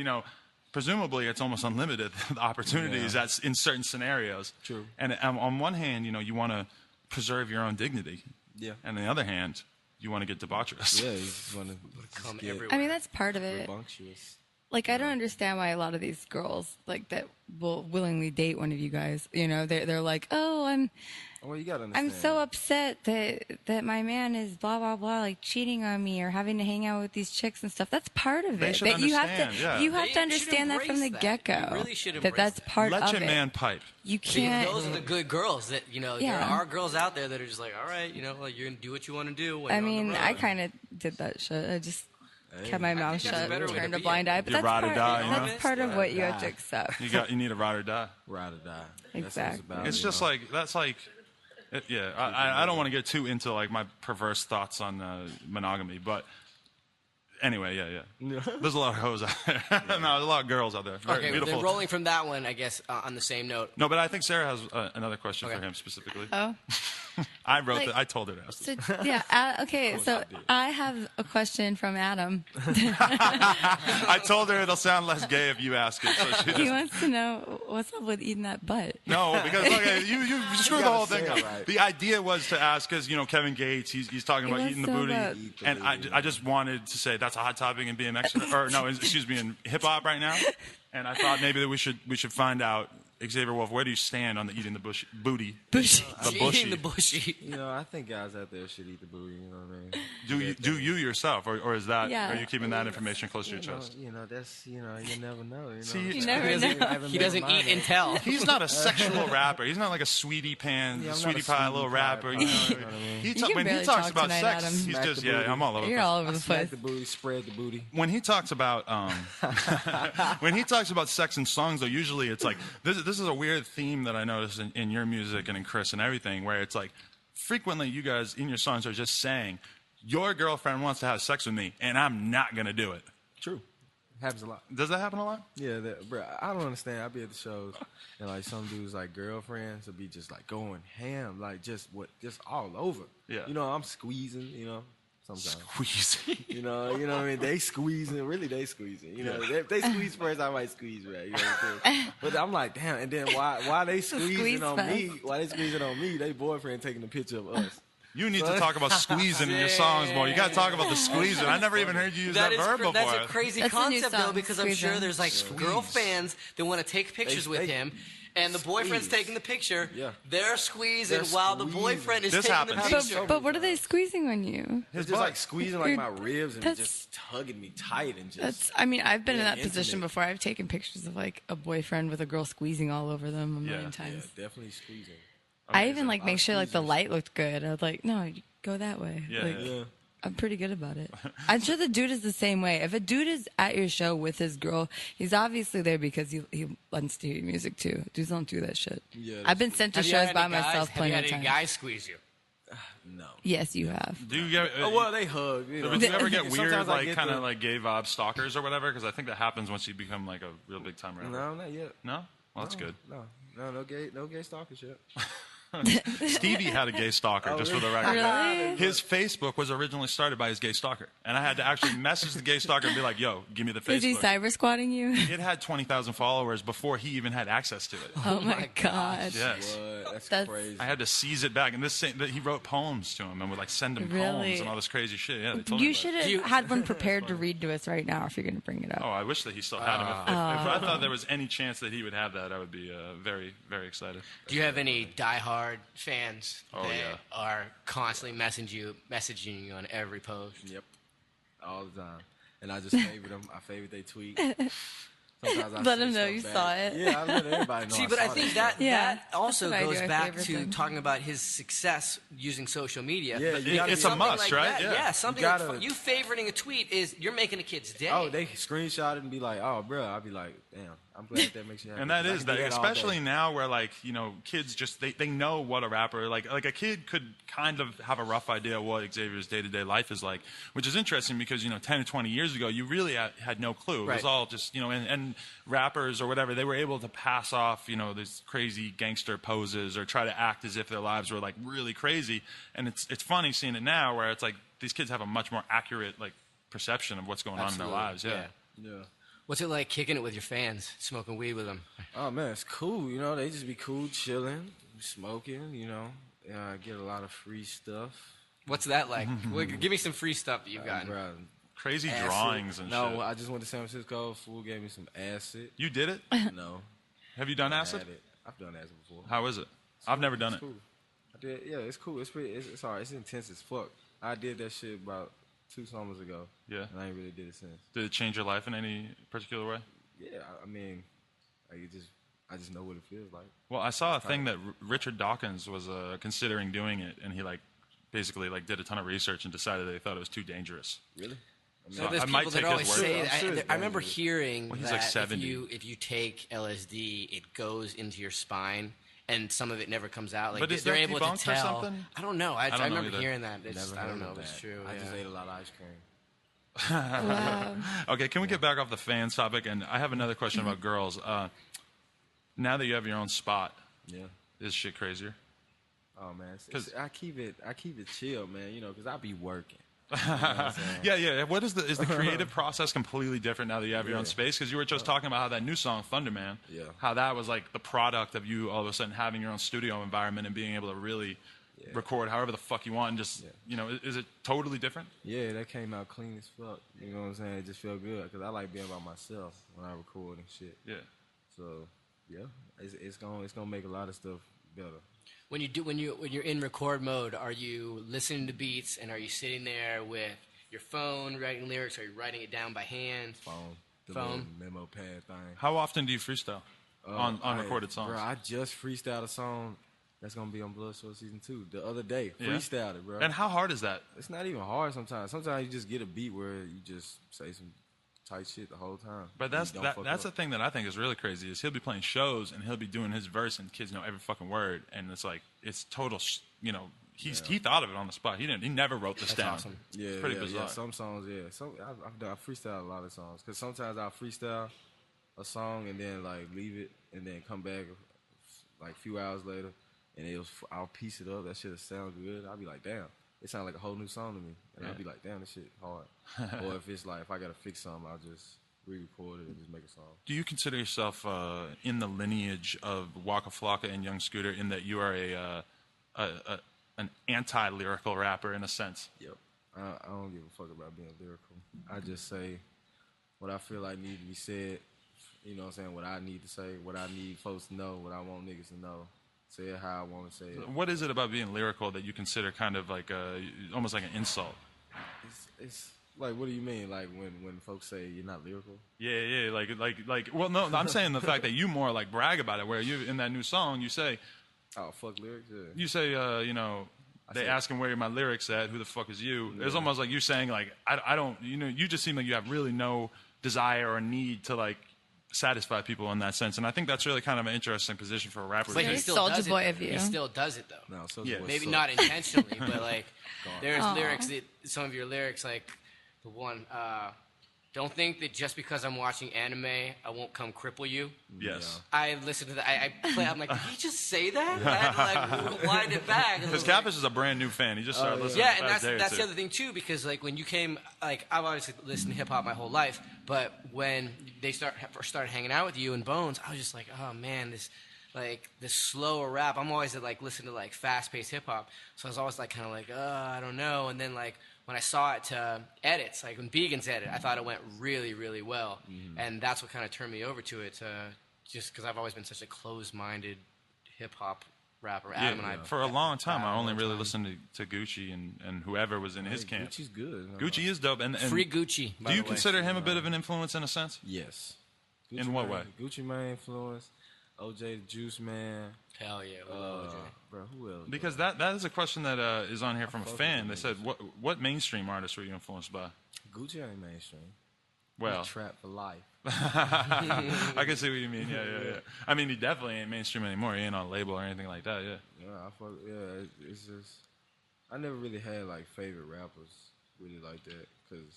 S1: presumably it's almost unlimited the opportunities that's in certain scenarios.
S4: True.
S1: And on one hand, you want to preserve your own dignity.
S4: Yeah.
S1: And on the other hand, you want to get debaucherous.
S4: Yeah, you just want to
S2: Come
S4: get
S2: everywhere.
S3: I mean, that's part of it.
S4: rambunctious.
S3: Like, I don't understand why a lot of these girls, like, that will willingly date one of you guys, they're like, oh,
S4: Well, you gotta understand.
S3: I'm so upset that my man is blah, blah, blah, like, cheating on me or having to hang out with these chicks and stuff. That's part of
S1: They
S3: it.
S1: should
S3: That you have
S1: understand,
S3: to,
S1: yeah.
S3: you have
S2: They
S3: to understand
S2: should
S3: that from the
S2: embrace that.
S3: get-go.
S2: You really should
S3: that
S2: embrace
S3: that's
S2: that.
S3: part
S1: Let
S3: of
S1: your
S3: it.
S1: man pipe.
S3: You
S2: Because
S3: can't.
S2: those are the good girls that there
S3: Yeah.
S2: are girls out there that are just like, all right, like you're gonna do what you want to do. When
S3: I
S2: you're on the
S3: mean,
S2: road.
S3: I kind of did that shit. I just kept my mouth
S2: think that's a
S3: shut
S2: better
S3: and
S2: way to
S3: turned a
S2: be.
S3: blind eye. But
S1: You
S3: that's
S1: ride or
S3: part,
S1: die,
S3: that's part of what you have to accept.
S1: You need a ride or die.
S4: ride or die. That's what
S3: Exactly.
S4: about,
S1: It's just like that's like, yeah. I don't want to get too into like my perverse thoughts on monogamy, but Anyway, yeah. There's a lot of hoes out there. No, there's a lot of girls out there. Very
S2: Okay,
S1: beautiful.
S2: then rolling from that one, I guess, on the same note.
S1: No, but I think Sarah has another question for him specifically.
S3: Oh.
S1: I wrote that. I told her to ask.
S3: So, yeah. Okay. So I have a question from Adam.
S1: I told her it'll sound less gay if you ask it. So
S3: He wants to know what's up with eating that butt.
S1: No, because you screwed the whole thing up.
S4: Right.
S1: The idea was to ask, because Kevin Gates, he's talking about eating the booty, and I just wanted to say that's a hot topic in BMX or no, excuse me, in hip hop right now, and I thought maybe that we should find out. Xavier Wulf, where do you stand on the eating the booty?
S3: Bushy.
S1: The bushy.
S2: Eating the bushy.
S4: I think guys out there should eat the booty. You know what I mean?
S1: Do you yourself, or is that?
S3: Yeah.
S1: Are you keeping that information close to your chest?
S4: That's you never know.
S1: See,
S3: You never know.
S2: He doesn't eat and tell.
S1: He's not a sexual rapper. He's not like a sweetie
S4: sweetie
S1: pie little rapper.
S4: pie,
S1: You know
S4: you
S1: what
S4: know
S1: I
S4: what I
S1: mean?
S4: mean?
S3: You can
S1: When he
S3: barely
S1: talks
S3: talk
S1: about
S3: tonight,
S1: sex,
S3: Adam.
S1: he's
S4: Smack
S1: just
S4: the booty.
S1: I'm all over the
S3: You're
S1: place.
S3: all over the
S4: Smack
S3: place.
S4: the booty, spread the booty.
S1: When he talks about sex in songs, though, usually it's like this is a weird theme that I notice in your music and in Chris and everything, where it's like frequently you guys in your songs are just saying your girlfriend wants to have sex with me and I'm not gonna do it.
S4: True. Happens a lot.
S1: Does that happen a lot?
S4: Yeah, bro, I don't understand. I be at the shows and like some dudes like girlfriends will be just like going ham, like just all over.
S1: Yeah.
S4: I'm squeezing. Sometimes.
S1: Squeezing.
S4: You know what I mean? They squeezing. Really, they squeezing. If they squeeze first, I might squeeze right. You know what I'm saying? But I'm like, damn. And then why they squeezing
S3: Squeeze
S4: on
S3: fest.
S4: me? Why they squeezing on me? They boyfriend taking a picture of us.
S1: You need to talk about squeezing in your songs more. You got to talk about the squeezing. I never even heard you use that verb before.
S2: That's a crazy
S3: That's a new
S2: concept,
S3: song,
S2: though, because I'm
S3: squeezing.
S2: sure there's like girl fans that want to take pictures with him. And the boyfriend's
S4: squeeze.
S2: taking the picture.
S4: Yeah.
S2: They're squeezing
S4: They're
S2: while the
S4: squeezing.
S2: boyfriend is
S1: This
S2: taking the
S1: happens.
S2: picture.
S3: But what are they squeezing on you?
S4: It's just like squeezing like my ribs and
S3: That's-
S4: just tugging me tight and just.
S3: I've been in
S4: Yeah,
S3: that position
S4: intimate.
S3: before. I've taken pictures of like a boyfriend with a girl squeezing all over them a million
S1: Yeah,
S3: times.
S4: Yeah, definitely squeezing.
S3: I even like make sure like the light looked good. I was like, no, you go that way.
S1: Yeah,
S3: Like,
S1: yeah.
S3: I'm pretty good about it. I'm sure the dude is the same way. If a dude is at your show with his girl, he's obviously there because he wants to hear your music too. Dudes don't do that shit.
S4: Yeah,
S3: I've been sent to
S2: Have you
S3: shows
S2: had
S3: by
S2: any guys-
S3: myself plenty
S2: Have
S3: of
S2: you had
S3: times.
S2: any guys squeeze you?
S4: No.
S3: Yes, you have.
S1: Do you get?
S4: Oh, well, they hug.
S1: But do you ever get weird,
S4: Sometimes I
S1: like
S4: get
S1: kind
S4: the-
S1: of like gay vibe stalkers or whatever? Because I think that happens once you become like a real big time rapper.
S4: No, not yet.
S1: No? Well, that's good.
S4: No gay stalkers yet.
S1: Stevie had a gay stalker, just for the record.
S3: Really?
S1: His Facebook was originally started by his gay stalker. And I had to actually message the gay stalker and be like, yo, give me the Facebook.
S3: Is he cyber squatting you?
S1: It had 20,000 followers before he even had access to it.
S3: Oh my god.
S1: Yes.
S4: What?
S3: That's-
S4: Crazy.
S1: I had to seize it back. And he wrote poems to him and would like send him
S3: Really?
S1: poems and all this crazy shit. Yeah, they told me
S3: You
S1: about
S3: should
S1: it.
S3: have had one prepared to read to us right now if you're going to bring it up.
S1: Oh, I wish that he still had him. If I thought there was any chance that he would have that, I would be very, very excited.
S2: Do you have any diehard fans
S1: Oh,
S2: that
S1: yeah.
S2: are constantly messaging you on every post?
S4: Yep. All the time. And I just favorite them. I favorite they tweet. Sometimes I
S3: Let
S4: say
S3: them know
S4: stuff
S3: you
S4: back.
S3: saw it.
S4: Yeah, I let everybody know.
S2: See, but I
S4: saw
S2: think
S4: that.
S3: Yeah,
S2: that also
S3: that's what I
S2: goes
S3: do, I
S2: back
S3: favorite
S2: to
S3: them.
S2: talking about his success using social media.
S4: Yeah, you gotta
S1: it's
S4: be-
S1: a must,
S2: like
S1: right?
S2: that,
S1: Yeah.
S2: something
S4: You
S2: like
S4: gotta-
S2: you favoriting a tweet is you're making a kid's day.
S4: Oh, they screenshot it and be like, "Oh, bro," I'd be like, "Damn, I'm glad that makes you happy."
S1: And that
S4: 'Cause I
S1: is
S4: can do
S1: that,
S4: all day.
S1: especially now where like kids just they know what a rapper like a kid could kind of have a rough idea of what Xavier's day-to-day life is like, which is interesting because 10 or 20 years ago you really had no clue. It was
S2: Right.
S1: all just and rappers or whatever, they were able to pass off these crazy gangster poses or try to act as if their lives were like really crazy. And it's funny seeing it now where it's like these kids have a much more accurate like perception of what's going on in their lives. Yeah.
S4: Yeah.
S2: What's it like kicking it with your fans, smoking weed with them?
S4: Oh man, it's cool. They just be cool, chilling, smoking. I get a lot of free stuff.
S2: What's that like? Give me some free stuff that you've gotten.
S4: Bruh,
S1: Crazy
S4: acid.
S1: drawings and
S4: no,
S1: shit.
S4: I just went to San Francisco. Fool gave me some acid.
S1: You did it?
S4: No,
S1: Have you done
S4: I
S1: acid?
S4: had it. I've done acid before.
S1: How is it? I've never done it.
S4: It's cool. I did. Yeah, it's cool. It's pretty. It's all right. It's intense as fuck. I did that shit about 2 summers ago.
S1: Yeah.
S4: And I ain't really did it since.
S1: Did it change your life in any particular way?
S4: Yeah, I mean, I just know what it feels like.
S1: Well, I saw a thing that Richard Dawkins was considering doing it, and he basically did a ton of research and decided that he thought it was too dangerous.
S4: Really?
S2: So
S1: I
S2: there's
S1: might
S2: people that
S1: take
S2: always
S1: his word
S2: say
S4: for it.
S2: that.
S4: I'm sure it's
S2: I remember
S4: dangerous.
S2: hearing
S1: Well, he's
S2: that
S1: like 70.
S2: if you take LSD, it goes into your spine, and some of it never comes out. Like
S1: But is
S2: they're
S1: that
S2: able to
S1: debunked or
S2: tell.
S1: something?
S2: I don't know. I
S1: don't know
S2: remember
S1: either.
S2: hearing that.
S4: Never
S2: I don't
S4: heard
S2: know
S4: of
S2: if it's
S4: that.
S2: true.
S4: I just
S2: yeah.
S4: ate a lot of ice cream.
S3: Wow.
S1: Okay, can we get back off the fans topic? And I have another question about girls. Now that you have your own spot, is shit crazier?
S4: Oh man, I keep it chill, man. You know, because I be working. You know what
S1: Yeah. What is the creative process completely different now that you have your own space? Because you were just talking about how that new song Thunderman, how that was like the product of you all of a sudden having your own studio environment and being able to really record however the fuck you want and just you know, is it totally different?
S4: Yeah, that came out clean as fuck. You know what I'm saying? It just felt good because I like being by myself when I record and shit.
S1: Yeah.
S4: So it's gonna make a lot of stuff better.
S2: When you're in record mode, are you listening to beats and are you sitting there with your phone writing lyrics? Or are you writing it down by hand?
S4: The little memo pad thing.
S1: How often do you freestyle on recorded songs?
S4: Bro, I just freestyled a song that's gonna be on Bloodshot Season 2 the other day. Freestyled it, bro.
S1: And how hard is that?
S4: It's not even hard sometimes. Sometimes you just get a beat where you just say some tight shit the whole time.
S1: But that's the thing that I think is really crazy is he'll be playing shows and he'll be doing his verse and kids know every fucking word and it's like it's total you know he thought of it on the spot. He never wrote this down.
S2: Awesome.
S4: Yeah,
S1: it's pretty bizarre.
S4: Yeah. Some songs, I've freestyled a lot of songs because sometimes I'll freestyle a song and then like leave it and then come back like a few hours later and I'll piece it up. That shit'll sound good. I'll be like, damn. It sounds like a whole new song to me. And I'll be like, damn, this shit hard. Or if it's like, if I got to fix something, I'll just re-record it and just make a song.
S1: Do you consider yourself in the lineage of Waka Flocka and Young Scooter in that you are an anti-lyrical rapper in a sense?
S4: Yep. I don't give a fuck about being lyrical. I just say what I feel like needs to be said. You know what I'm saying? What I need to say, what I need folks to know, what I want niggas to know. Say it how I want to say it.
S1: What is it about being lyrical that you consider kind of like almost like an insult?
S4: It's like, what do you mean? Like when folks say you're not lyrical?
S1: Yeah, like. Well, no, I'm saying the fact that you more like brag about it. Where you in that new song, you say,
S4: "Oh fuck lyrics." Yeah.
S1: You say, you know, they ask him where are my lyrics at. Who the fuck is you? Yeah. It's almost like you saying like I don't. You know, you just seem like you have really no desire or need to like satisfy people in that sense, and I think that's really kind of an interesting position for a rapper.
S2: But he still does it. He still does it though.
S4: No,
S2: maybe not intentionally, but like there's lyrics that some of your lyrics, like the one, don't think that just because I'm watching anime, I won't come cripple you.
S1: Yes.
S2: I listen to that. I play. I'm like, did he just say that? I had to like wind it back.
S1: Because Catfish is a brand new fan. He just started listening.
S2: Yeah, and that's the other thing too. Because like when you came, like I've obviously listened to hip hop my whole life, but when they started hanging out with you and Bones, I was just like, oh man, this slower rap. I'm always like listening to like fast paced hip hop, so I was always like kind of like, I don't know. And then like when I saw it to edits, like when Began's edit, I thought it went really, really well. Mm-hmm. And that's what kind of turned me over to it, just because I've always been such a closed-minded hip-hop rapper. Adam and I,
S1: for a long time, I only really listened to Gucci and whoever was in his camp.
S4: Gucci's good.
S1: Gucci is dope. And
S2: Free Gucci,
S1: do you consider him a bit of an influence in a sense?
S4: Yes. Gucci
S1: in what way?
S4: Gucci my influence. OJ the Juice Man.
S2: Hell yeah, OJ.
S4: Bro, who else?
S1: Because that is a question that is on here from a fan. They said, what mainstream artists were you influenced by?
S4: Gucci ain't mainstream.
S1: Well,
S4: he's trap for life.
S1: I can see what you mean. Yeah. I mean, he definitely ain't mainstream anymore. He ain't on a label or anything like that. Yeah.
S4: It's just I never really had like favorite rappers really like that because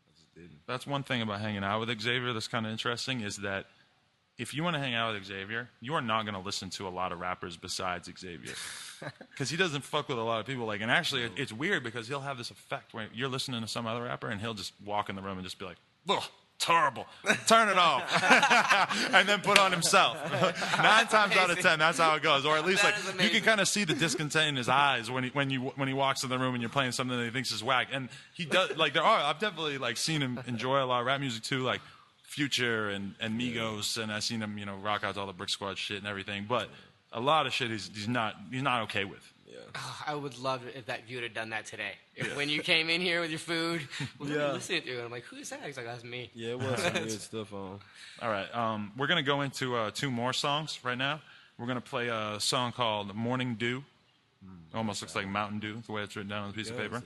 S4: I just didn't.
S1: That's one thing about hanging out with Xavier that's kind of interesting is that if you want to hang out with Xavier, you are not going to listen to a lot of rappers besides Xavier. Because he doesn't fuck with a lot of people. Like, and actually, it's weird because he'll have this effect where you're listening to some other rapper and he'll just walk in the room and just be like, ugh, terrible. Turn it off. And then put on himself. 9 times out of 10, that's how it goes. Or at least, like, you can kind of see the discontent in his eyes when he walks in the room and you're playing something that he thinks is whack. And he does, like, I've definitely, like, seen him enjoy a lot of rap music, too. Like, Future and Migos, and I've seen him, you know, rock out to all the Brick Squad shit and everything. But a lot of shit he's not okay with.
S2: Yeah. Oh, I would love it if you would have done that today. When you came in here with your food, what are you listening to? And I'm like, who's that? He's like, that's me.
S4: Yeah, it was some weird stuff on.
S1: All right, we're gonna go into 2 more songs right now. We're gonna play a song called "Morning Dew." Almost looks like Mountain Dew, the way it's written down on the piece of paper.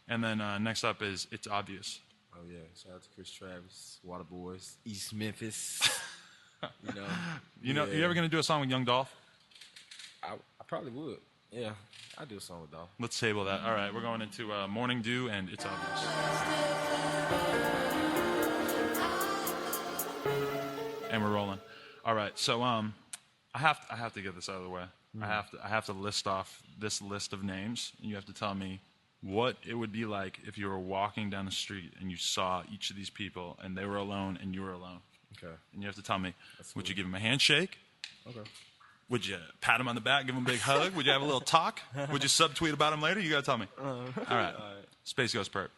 S1: And then next up is "It's Obvious."
S4: Oh yeah, shout out to Chris Travis, Water Boys, East Memphis.
S1: You ever gonna do a song with Young Dolph?
S4: I probably would. Yeah, I do a song with Dolph.
S1: Let's table that. All right, we're going into Morning Dew and It's Obvious. And we're rolling. All right, so I have to get this out of the way. I have to list off this list of names, and you have to tell me what it would be like if you were walking down the street and you saw each of these people and they were alone and you were alone.
S4: Okay.
S1: And you have to tell me, would you give them a handshake?
S4: Okay.
S1: Would you pat him on the back, give him a big hug? Would you have a little talk? Would you subtweet about him later? You got to tell me. All right. Space Ghost Purp.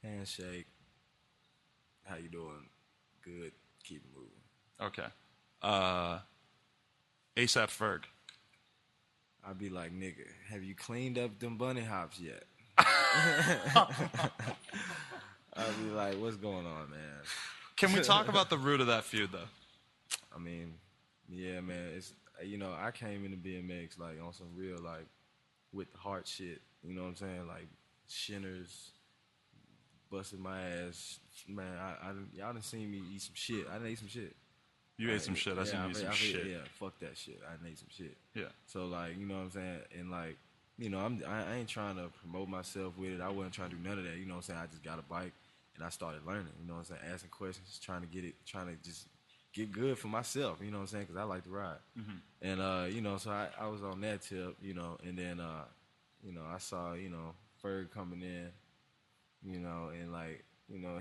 S4: Handshake. How you doing? Good. Keep it moving.
S1: Okay. ASAP Ferg.
S4: I'd be like, nigga, have you cleaned up them bunny hops yet? I'd be like, what's going on, man?
S1: Can we talk about the root of that feud, though?
S4: I mean, yeah, man. It's, you know, I came into BMX like on some real like with the heart shit. You know what I'm saying? Like Shinners, busted my ass. Man, y'all done seen me eat some shit. I done ate some shit.
S1: You ate some shit. I seen you eat some shit.
S4: Yeah, fuck that shit. I done ate some shit.
S1: Yeah.
S4: So like, you know what I'm saying? And like, you know, I ain't trying to promote myself with it. I wasn't trying to do none of that. You know what I'm saying? I just got a bike and I started learning. You know what I'm saying? Asking questions, trying to just get good for myself, you know what I'm saying? Because I like to ride. Mm-hmm. And, you know, so I was on that tip, you know, and then, you know, I saw, you know, Ferg coming in, you know, and, like, you know,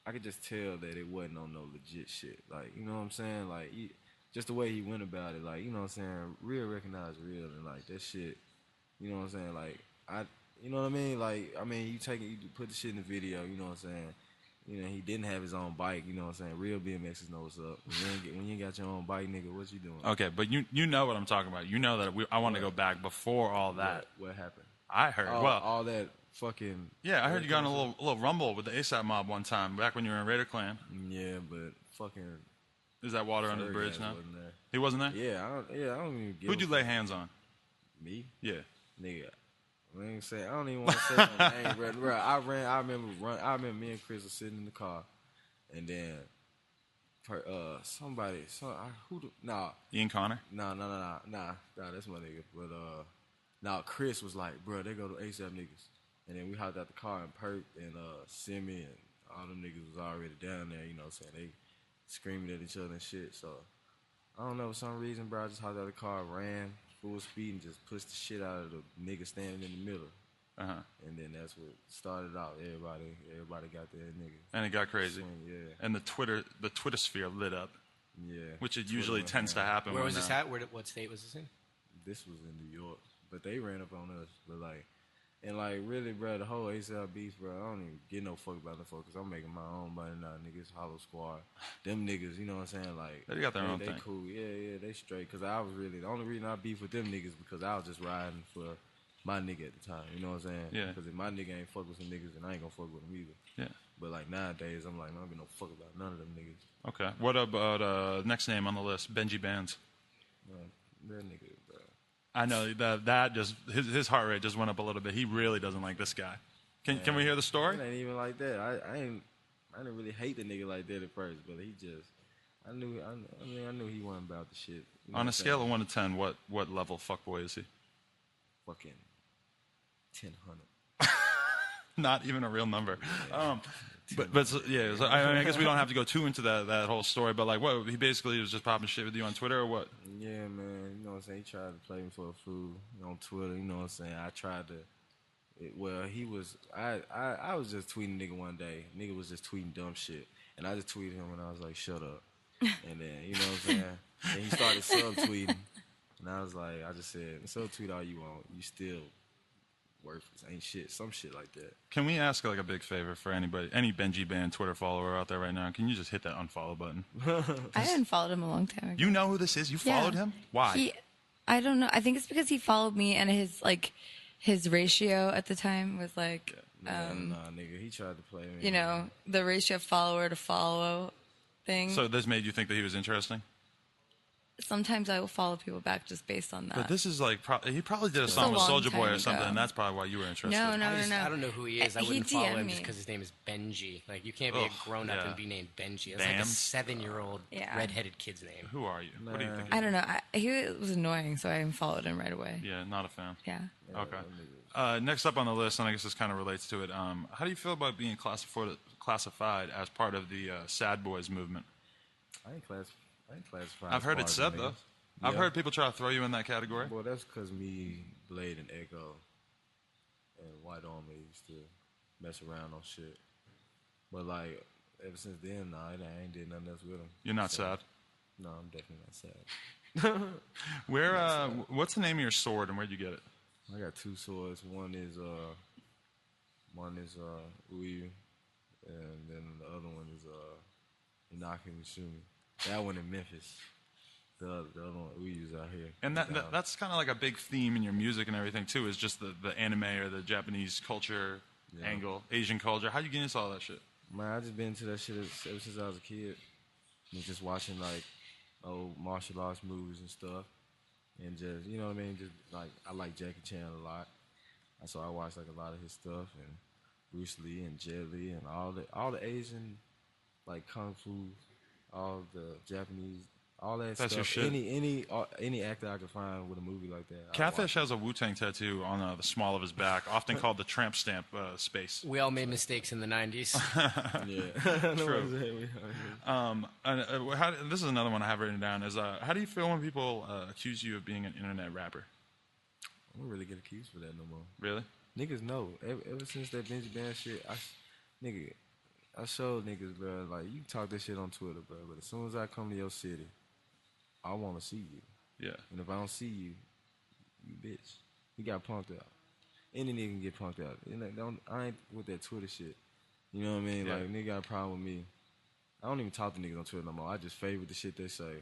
S4: I could just tell that it wasn't on no legit shit. Like, you know what I'm saying? Like, just the way he went about it, like, you know what I'm saying? Real recognize real, and, like, that shit, you know what I'm saying? Like, you know what I mean? Like, I mean, you put the shit in the video, you know what I'm saying? You know, he didn't have his own bike, you know what I'm saying? Real BMXers know what's up. When you ain't got your own bike, nigga, what you doing?
S1: Okay, but you know what I'm talking about. You know that I want to go back before all that.
S4: What happened?
S1: I heard,
S4: all that fucking...
S1: Yeah, I heard you got in a little rumble with the ASAP mob one time, back when you were in Raider Klan.
S4: Yeah, but fucking...
S1: Is that water under the bridge now? He wasn't there?
S4: Yeah, I don't even get...
S1: Who'd you lay hands on?
S4: Me?
S1: Yeah.
S4: Nigga. I don't even want to say no name, bro. I remember me and Chris were sitting in the car, and then
S1: Ian Connor?
S4: Nah, that's my nigga. But Chris was like, bro, they go to ASAP niggas, and then we hopped out the car and Perk and Simi and all them niggas was already down there. You know what I'm saying? They screaming at each other and shit. So I don't know, for some reason, bro, I just hopped out the car, ran full speed and just pushed the shit out of the nigga standing in the middle.
S1: Uh-huh.
S4: And then that's what started out. Everybody got their nigga.
S1: And it got crazy.
S4: Swing, yeah.
S1: And the Twitter sphere lit up.
S4: Yeah.
S1: Which it usually tends to happen.
S2: Where was this at? What state was this in?
S4: This was in New York. But they ran up on us. But like, and like really, bro, the whole ASAP beef, bro, I don't even get no fuck about the fuck, because I'm making my own money now, niggas. Hollow Squad. Them niggas, you know what I'm saying? Like,
S1: they got their own
S4: thing. They cool. Yeah, they straight. Because I was really, the only reason I beef with them niggas because I was just riding for my nigga at the time. You know what I'm saying?
S1: Yeah.
S4: Because if my nigga ain't fuck with some niggas, then I ain't gonna fuck with them either.
S1: Yeah.
S4: But like nowadays, I'm like, I don't give no fuck about none of them niggas.
S1: Okay. What about next name on the list? Benji Bands.
S4: That nigga, bro.
S1: I know that just his heart rate just went up a little bit. He really doesn't like this guy. Can we hear the story?
S4: It ain't even like that. I didn't really hate the nigga like that at first, but he just I knew he wasn't about the shit. You know
S1: on a scale of 1 to 10, what level fuckboy is he?
S4: Fucking 1000.
S1: Not even a real number. But so, yeah, so I guess we don't have to go too into that whole story. But like, what he basically was just popping shit with you on Twitter or what?
S4: Yeah, man. You know what I'm saying? He tried to play me for a fool on Twitter. You know what I'm saying? I tried to. He was. I was just tweeting nigga one day. Nigga was just tweeting dumb shit, and I just tweeted him and I was like, "Shut up." And then you know what I'm saying? And he started subtweeting, and I was like, I just said, "Subtweet all you want. You still worthless, ain't shit." Some shit like that.
S1: Can we ask like a big favor for anybody, any Benji Band Twitter follower out there right now? Can you just hit that unfollow button?
S3: I unfollowed him a long time ago.
S1: You know who this is? You followed him? Why?
S3: I don't know. I think it's because he followed me, and his ratio at the time was like,
S4: nah, nigga, he tried to play me.
S3: You know, the ratio of follower to follow thing.
S1: So this made you think that he was interesting?
S3: sometimes I will follow people back just based on that.
S1: But this is like, he probably did a
S3: Just
S1: song
S3: a
S1: with
S3: long
S1: Soulja Boy
S3: time
S1: or something,
S3: ago.
S1: and that's probably why you were interested.
S3: No.
S2: I don't know who he is. I
S3: He
S2: wouldn't follow
S3: DM'd
S2: him
S3: me.
S2: just because his name is Benji. Like, you can't be
S1: Ugh,
S2: a grown-up
S1: yeah.
S2: and be named Benji. That's like
S1: Damned?
S2: a 7-year-old
S3: Yeah.
S2: redheaded kid's name.
S1: Who are you? What do you think?
S3: I don't know. He was annoying, so I unfollowed him right away.
S1: Yeah, not a fan.
S3: Yeah.
S1: Okay. Next up on the list, and I guess this kind of relates to it. How do you feel about being classified as part of the Sad Boys movement?
S4: I ain't classified.
S1: I've heard it said, though. I've
S4: Yeah.
S1: heard people try to throw you in that category.
S4: Well, that's because me, Blade, and Echo, and White Army used to mess around on shit. But, like, ever since then, I ain't did nothing else with them.
S1: You're not sad?
S4: No, I'm definitely not sad.
S1: What's the name of your sword, and where'd you get it?
S4: I got two swords. One is Uyu, and then the other one is Inaki Mishumi. That one in Memphis. The other one Uyu's out here.
S1: And that's kind of like a big theme in your music and everything, too, is just the anime or the Japanese culture angle, Asian culture. How you get into all that shit?
S4: Man, I just been into that shit ever since I was a kid. Just watching, like, old martial arts movies and stuff. And just, you know what I mean? Just, like, I like Jackie Chan a lot. So I watched, like, a lot of his stuff. And Bruce Lee and Jet Li and all the Asian, like, kung fu, all the Japanese, all that
S1: That's
S4: stuff.
S1: your shit.
S4: Any actor I could find with a movie like that.
S1: Catfish has a Wu-Tang tattoo on the small of his back, often called the tramp stamp space.
S2: We all made mistakes in the 90s.
S4: Yeah.
S1: True. This is another one I have written down. Is how do you feel when people accuse you of being an internet rapper?
S4: I don't really get accused for that no more.
S1: Really?
S4: Niggas know. Ever since that Benji Band shit, I showed niggas, bro, like, you can talk this shit on Twitter, bro, but as soon as I come to your city, I want to see you.
S1: Yeah.
S4: And if I don't see you, you bitch. You got punked out. Any nigga can get punked out. I ain't with that Twitter shit. You know what I mean?
S1: Yeah.
S4: Like, nigga got a problem with me. I don't even talk to niggas on Twitter no more. I just favorite the shit they say.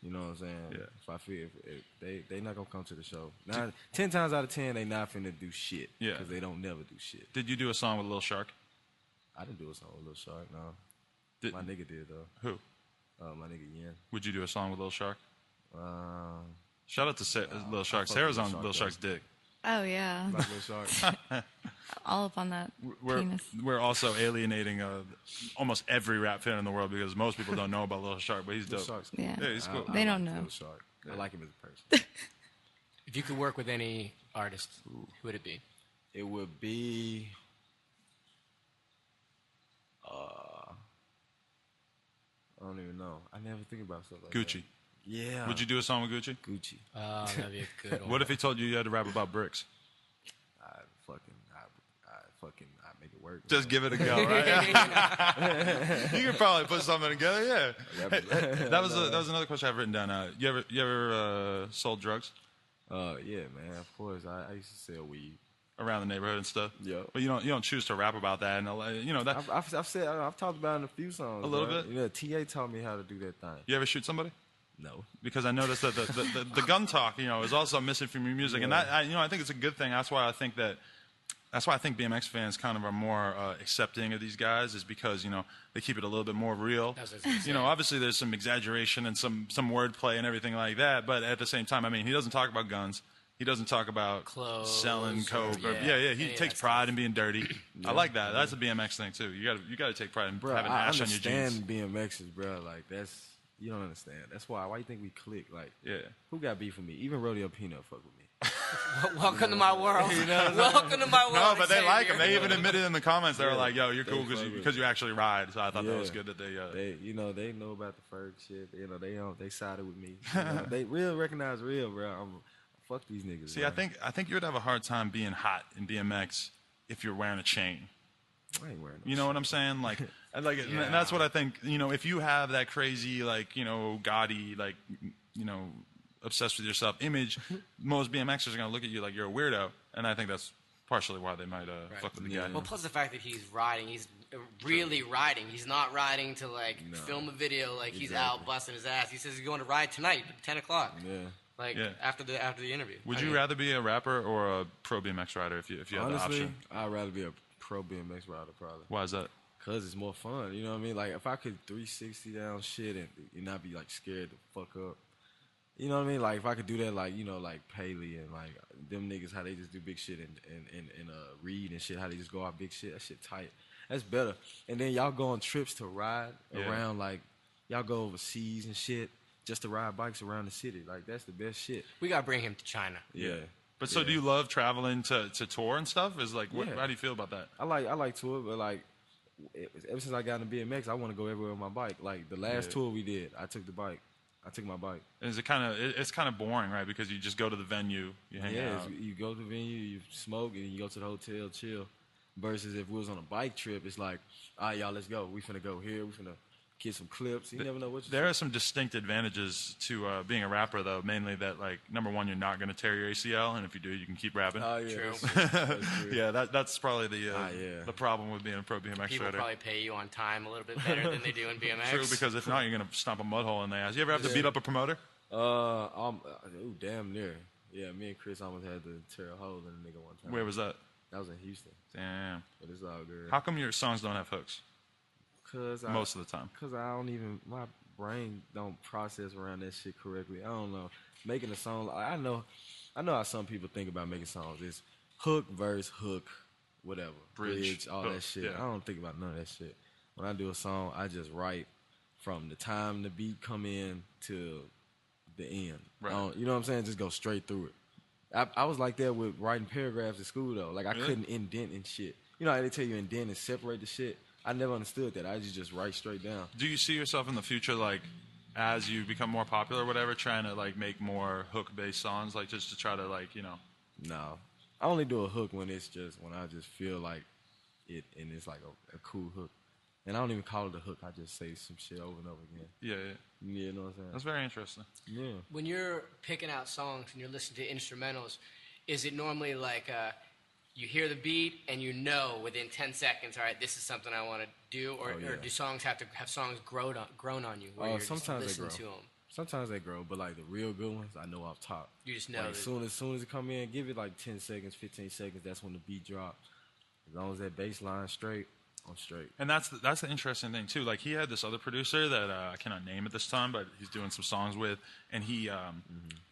S4: You know what I'm saying?
S1: Yeah.
S4: If I feel if they not gonna come to the show. 10 times out of 10, they not finna do shit.
S1: Yeah.
S4: Because they don't never do shit.
S1: Did you do a song with Lil Shark?
S4: I didn't do a song with Lil Shark, no.
S1: Did-
S4: My nigga did, though.
S1: Who?
S4: My nigga Yen.
S1: Would you do a song with Lil Shark?
S4: Um,
S1: Shout out to Lil Shark.
S4: fuck
S1: Sarah's
S4: Lil
S1: on
S4: Shark,
S1: Lil
S4: though.
S1: Shark's dick.
S3: Oh yeah,
S4: like Lil Shark.
S3: all up on that penis.
S1: We're also alienating almost every rap fan in the world because most people don't know about Lil Shark, but he's
S4: Lil
S1: dope.
S4: Shark's
S3: Yeah.
S1: Yeah, he's cool.
S3: They don't
S4: like
S3: know.
S4: Lil Shark. I like him as a person.
S2: If you could work with any artist, who would it be?
S4: It would be. I don't even know. I never think about stuff like
S1: Gucci.
S4: that. Yeah.
S1: Would you do a song with Gucci?
S4: Gucci?
S2: Oh, that'd be a good one.
S1: What if he told you had to rap about bricks?
S4: I make it work.
S1: Just give it a go, right? You could probably put something together, yeah. Hey, that was another question I've written down. You ever sold drugs
S4: Yeah, man. Of course. I used to sell weed.
S1: around the neighborhood and stuff?
S4: Yeah.
S1: But you don't choose to rap about that, and you know that.
S4: I've talked about it in a few songs.
S1: A little
S4: bro.
S1: bit?
S4: You know, TA taught me how to do that thing.
S1: You ever shoot somebody?
S4: No.
S1: Because I noticed that the gun talk, is also missing from your music, and that I think it's a good thing. That's why I think BMX fans kind of are more accepting of these guys, is because they keep it a little bit more real.
S2: That's what I was gonna say.
S1: Obviously there's some exaggeration and some wordplay and everything like that, but at the same time, I mean, he doesn't talk about guns. He doesn't talk about
S2: Clothes
S1: selling coke.
S2: or-
S1: He
S2: any
S1: takes
S2: of that
S1: pride in being dirty. I like that. That's a BMX thing too. You got to take pride in
S4: Bro,
S1: having
S4: I
S1: ash on your jeans.
S4: understand BMXs, bro. Like, that's, you don't understand. That's why you think we click? Like,
S1: Yeah.
S4: who got beef with me? Even Rodeo Peanut fuck with me.
S2: Welcome to my world. Welcome to my world.
S1: No, but they like him.
S2: Xavier.
S1: They even admitted in the comments, they were like, "Yo, you're
S4: They
S1: cool
S4: fuck with
S1: because you actually ride." So I thought that was good that they.
S4: They know about the Ferg shit. They sided with me. They recognize real, bro. Fuck these niggas.
S1: See,
S4: bro.
S1: I think you would have a hard time being hot in BMX if you're wearing a chain.
S4: I ain't wearing no
S1: You know what I'm saying? Like, and that's what I think. If you have that crazy, gaudy, obsessed with yourself image, most BMXers are gonna look at you like you're a weirdo, and I think that's partially why they might fuck with the guy.
S2: Well, plus the fact that he's riding, he's really riding. He's not riding to film a video he's out busting his ass. He says he's going to ride tonight at 10 o'clock.
S4: Yeah.
S2: After the interview.
S1: Would you rather be a rapper or a pro BMX rider if you had the
S4: Honestly,
S1: option?
S4: I'd rather be a pro BMX rider probably.
S1: Why is that?
S4: Cause it's more fun. You know what I mean? Like, if I could 360 down shit and not be scared to fuck up, You know what I mean? Like if I could do that, like like Paley and like them niggas, how they just do big shit and Reed and shit, how they just go out big shit. That shit tight. That's better. And then y'all go on trips to ride around, like y'all go overseas and shit just to ride bikes around the city. Like that's the best shit.
S2: We gotta bring him to China.
S4: Yeah.
S1: But so do you love traveling to tour and stuff? Is like, how do you feel about that?
S4: I like tour, but like ever since I got into BMX, I want to go everywhere with my bike. Like the last tour we did, I took my bike.
S1: Is it it's kind of boring, right? Because you just go to the venue, you hang out.
S4: You go to the venue, you smoke, and you go to the hotel, chill. Versus if we was on a bike trip, it's like, all right, y'all, let's go. We finna go here. We finna get some clips. You never know what.
S1: There are some distinct advantages to being a rapper, though. Mainly that, like, number one, you're not going to tear your ACL, and if you do, you can keep rapping.
S4: Oh yeah,
S2: True.
S4: That's true.
S1: Yeah, that's probably the problem with being a pro BMX
S2: People
S1: rider.
S2: probably pay you on time a little bit better than they do in BMX.
S1: True, because if not, you're going to stomp a mud hole in their ass. You ever have to beat up a promoter?
S4: Damn near. Yeah, me and Chris almost had to tear a hole in a nigga one time.
S1: Where was that?
S4: That was in Houston.
S1: Damn.
S4: But it's all good.
S1: How come your songs don't have hooks? Most of the time.
S4: Because my brain don't process around that shit correctly. I don't know. Making a song, I know how some people think about making songs. It's hook, verse, hook, whatever. Bridge, all
S1: hook,
S4: that shit.
S1: yeah.
S4: I don't think about none of that shit. When I do a song, I just write from the time the beat come in to the end.
S1: Right.
S4: You know what I'm saying? Just go straight through it. I was like that with writing paragraphs at school, though. Like, I couldn't indent and shit. You know how they tell you indent and separate the shit? I never understood that. I just write straight down.
S1: Do you see yourself in the future, like, as you become more popular or whatever, trying to, like, make more hook-based songs, like, just to try to, like,
S4: No. I only do a hook when I just feel like it, and it's like a cool hook. And I don't even call it a hook. I just say some shit over and over again.
S1: Yeah.
S4: You know what I'm saying?
S1: That's very interesting.
S4: Yeah.
S2: When you're picking out songs and you're listening to instrumentals, is it normally like you hear the beat and you know within 10 seconds, all right, this is something I want to do, or do songs have to have songs grown on you? Where you're
S4: sometimes
S2: just
S4: they grow.
S2: to them?
S4: Sometimes they grow, but like the real good ones, I know off top.
S2: You just know.
S4: Like, as soon as it come in, give it like 10 seconds, 15 seconds. That's when the beat drop. As long as that bass line straight, I'm straight.
S1: And that's the interesting thing too. Like, he had this other producer that I cannot name at this time, but he's doing some songs with, and he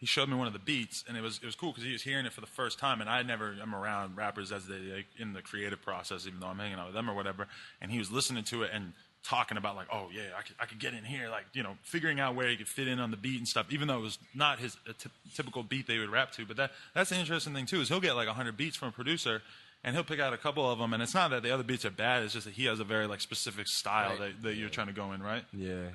S1: showed me one of the beats, and it was cool because he was hearing it for the first time, and I'm around rappers as they like, in the creative process, even though I'm hanging out with them or whatever, and he was listening to it and talking about like, oh yeah, I could get in here, like, figuring out where he could fit in on the beat and stuff, even though it was not his typical beat they would rap to. But that's the interesting thing too, is he'll get like 100 beats from a producer, and he'll pick out a couple of them, and it's not that the other beats are bad. It's just that he has a very like specific style that you're trying to go in, right?
S4: Yeah,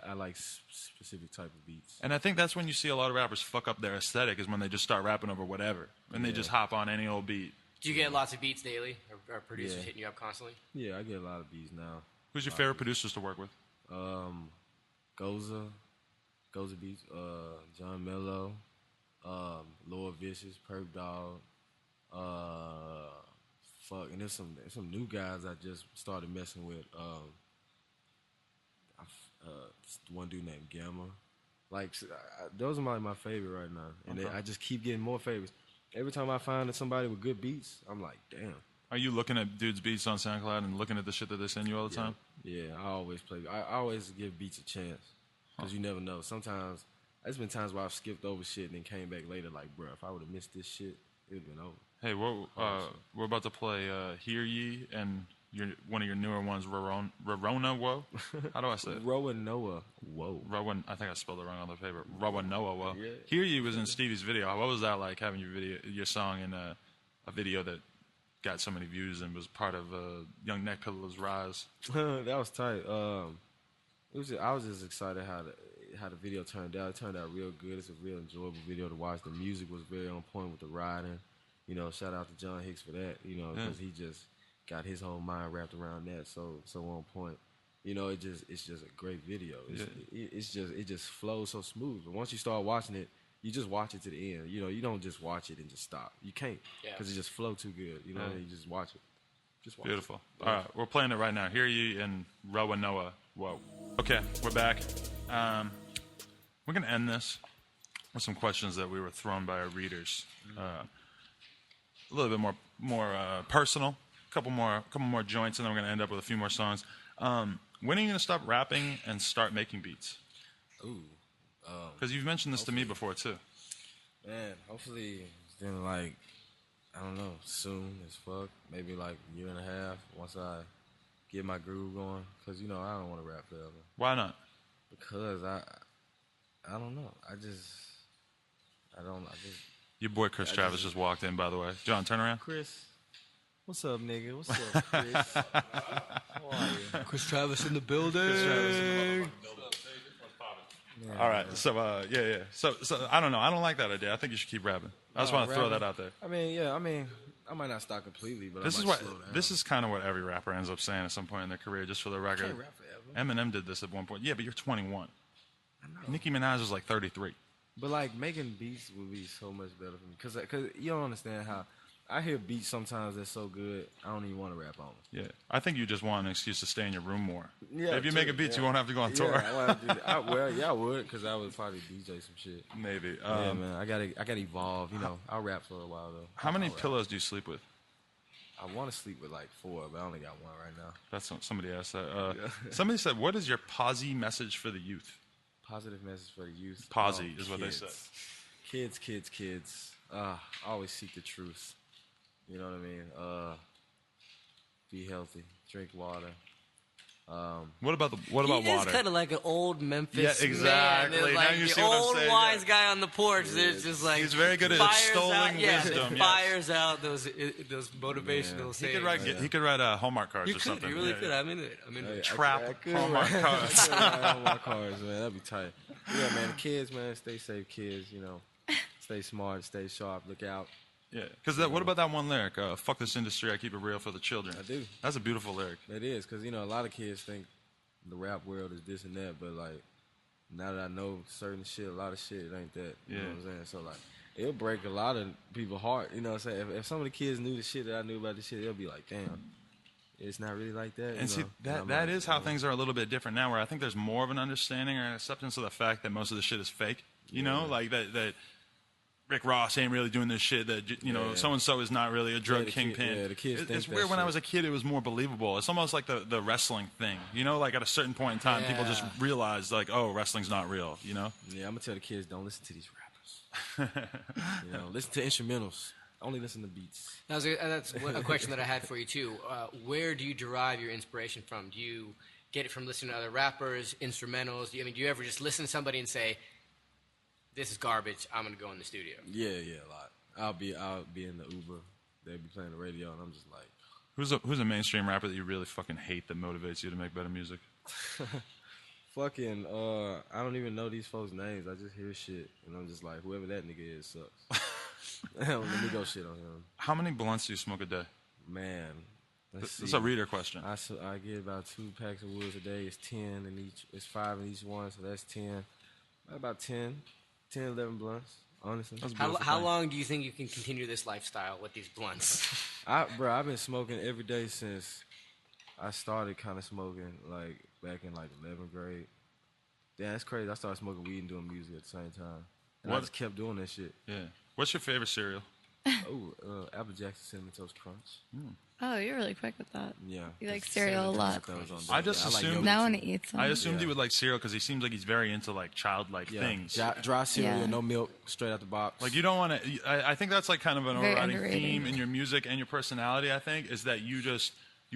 S4: I like specific type of beats.
S1: And I think that's when you see a lot of rappers fuck up their aesthetic, is when they just start rapping over whatever, and they just hop on any old beat.
S2: Do you get lots of beats daily, or producers hitting you up constantly?
S4: Yeah, I get a lot of beats now.
S1: Who's your favorite producers to work with?
S4: Goza Beats, John Mello, Lord Vicious, Perp Dog, and there's some new guys I just started messing with. One dude named Gamma. Like, those are my favorite right now, and I just keep getting more favorites. Every time I find somebody with good beats, I'm like, damn.
S1: Are you looking at dudes' beats on SoundCloud and looking at the shit that they send you all the time?
S4: Yeah, I always give beats a chance, because you never know. Sometimes, there's been times where I've skipped over shit and then came back later like, bro, if I would have missed this shit, it would have been over.
S1: Hey, we're about to play Hear Ye and one of your newer ones, Rorona Woe. How do I say it?
S4: Roanoa Woe.
S1: I think I spelled it wrong on the paper. Roanoa Woe.
S4: Yeah.
S1: Hear Ye was in Stevie's video. What was that like, having your song in a video that got so many views and was part of Young Neck Pillow's rise?
S4: That was tight. I was just excited how the video turned out. It turned out real good. It's a real enjoyable video to watch. The music was very on point with the riding. Shout out to John Hicks for that. Because he just got his whole mind wrapped around that. So on point. It's just a great video. It just flows so smooth. But once you start watching it, you just watch it to the end. You don't just watch it and just stop. You can't, because it just flows too good. You just watch it. Just watch
S1: Beautiful.
S4: it.
S1: All right, we're playing it right now. Hear Ye and Roanoa. Whoa. Okay, we're back. We're gonna end this with some questions that we were thrown by our readers. A little bit more personal. A couple more joints, and then we're gonna end up with a few more songs. When are you gonna stop rapping and start making beats?
S4: Ooh.
S1: Because you've mentioned this to me before too.
S4: Man, hopefully it's then like, I don't know, soon as fuck. Maybe like a year and a half once I get my groove going. Because, you know, I don't want to rap forever.
S1: Why not?
S4: Because I don't know. I just.
S1: Your boy Chris Travis just walked in, by the way. John, turn around.
S4: Chris. What's up, nigga? What's up, Chris? How are you?
S2: Chris Travis in the building.
S4: Yeah,
S1: all right, so yeah. So I don't know. I don't like that idea. I think you should keep rapping. I just want to throw that out there.
S4: I mean, I might not stop completely, but
S1: This
S4: I
S1: is
S4: might
S1: what
S4: slow down.
S1: this is kind of what every rapper ends up saying at some point in their career. Just for the record,
S4: Can't rap forever.
S1: Eminem did this at one point. Yeah, but you're 21.
S4: I know.
S1: Nicki Minaj was like 33.
S4: But like making beats would be so much better for me, cause you don't understand how I hear beats sometimes that's so good I don't even want to rap on them.
S1: Yeah, I think you just want an excuse to stay in your room more.
S4: Yeah,
S1: if you make a beat, you won't have to go on tour.
S4: Yeah, I won't have to do that. Well, yeah, I would, cause I would probably DJ some shit.
S1: Maybe.
S4: Yeah, man, I gotta evolve. You know, I'll rap for a while though.
S1: How many
S4: I'll rap.
S1: pillows do you sleep with?
S4: I want to sleep with like 4, but I only got 1 right now.
S1: That's what somebody asked that. Somebody said, "What is your posse message for the youth?"
S4: Positive message for the youth.
S1: Posse is what they said.
S4: Kids. Always seek the truth. You know what I mean? Be healthy. Drink water.
S1: What about
S2: He
S1: water?
S2: is kind of like an old Memphis
S1: Yeah, exactly.
S2: man.
S1: Now
S2: Like
S1: you
S2: the
S1: see what I'm
S2: old
S1: saying,
S2: wise
S1: yeah.
S2: guy on the porch. There's just like
S1: He's very good at
S2: fires
S1: extolling
S2: out,
S1: wisdom, yes.
S2: Fires out those motivational
S1: He
S2: sayings.
S1: could write. He could write Hallmark cards
S2: He
S1: or
S2: could.
S1: something.
S2: He really
S1: Yeah,
S2: could.
S1: yeah.
S2: I'm into it. I'm into it.
S1: Trap
S4: I could
S1: Hallmark
S4: write-
S1: cards.
S4: I could write Hallmark cards, man. That'd be tight. Yeah, man. The kids, man. Stay safe, kids. You know, stay smart, stay sharp. Look out.
S1: Yeah, because what about that one lyric? Fuck this industry, I keep it real for the children.
S4: I do.
S1: That's a beautiful lyric.
S4: It is, because, you know, a lot of kids think the rap world is this and that, but, like, now that I know certain shit, a lot of shit, it ain't that. You know what I'm saying? So, like, it'll break a lot of people's heart. You know what I'm saying? If some of the kids knew the shit that I knew about the shit, they'll be like, damn, it's not really like that.
S1: And see, that
S4: like,
S1: is how things are a little bit different now, where I think there's more of an understanding or an acceptance of the fact that most of the shit is fake. You know, like that Rick Ross ain't really doing this shit, that, you know, so-and-so is not really a drug kingpin.
S4: the kids think
S1: It's
S4: that
S1: weird. When I
S4: shit.
S1: was a kid, it was more believable. It's almost like the wrestling thing. You know, like at a certain point in time, people just realized, like, oh, wrestling's not real, you know?
S4: Yeah, I'm going to tell the kids, don't listen to these rappers. You know, listen to instrumentals. Only listen to beats.
S2: That's a question that I had for you too. Where do you derive your inspiration from? Do you get it from listening to other rappers, instrumentals? Do you ever just listen to somebody and say, "This is garbage. I'm gonna go in the studio"?
S4: Yeah, a lot. I'll be in the Uber. They'll be playing the radio, and I'm just like,
S1: Who's a mainstream rapper that you really fucking hate that motivates you to make better music?
S4: fucking. I don't even know these folks' names. I just hear shit, and I'm just like, whoever that nigga is sucks. Let me go shit on him.
S1: How many blunts do you smoke a day?
S4: Man, let's
S1: That's
S4: see.
S1: a reader question.
S4: I get about 2 packs of woods a day. It's 10 in each. It's 5 in each one, so that's 10. About 10, 11 blunts. Honestly,
S1: That's a
S2: How
S1: beautiful thing.
S2: long do you think you can continue this lifestyle with these blunts?
S4: I've been smoking every day since I started kind of smoking, like back in like 11th grade. Damn, that's crazy. I started smoking weed and doing music at the same time, and I
S1: What-
S4: just kept doing that shit.
S1: Yeah. What's your favorite cereal?
S4: Apple Jackson Cinnamon Toast Crunch.
S3: Oh, you're really quick with that.
S4: Yeah,
S3: You like cereal a lot.
S1: I just assumed-
S3: Now I want to eat some.
S1: I assumed he
S4: Yeah.
S1: would like cereal because he seems like he's very into like childlike things.
S4: Dry cereal,
S3: Yeah.
S4: no milk, straight out the box.
S1: Like you don't want to. I think that's like kind of an
S3: Very
S1: overriding
S3: underrated.
S1: theme in your music and your personality. I think is that you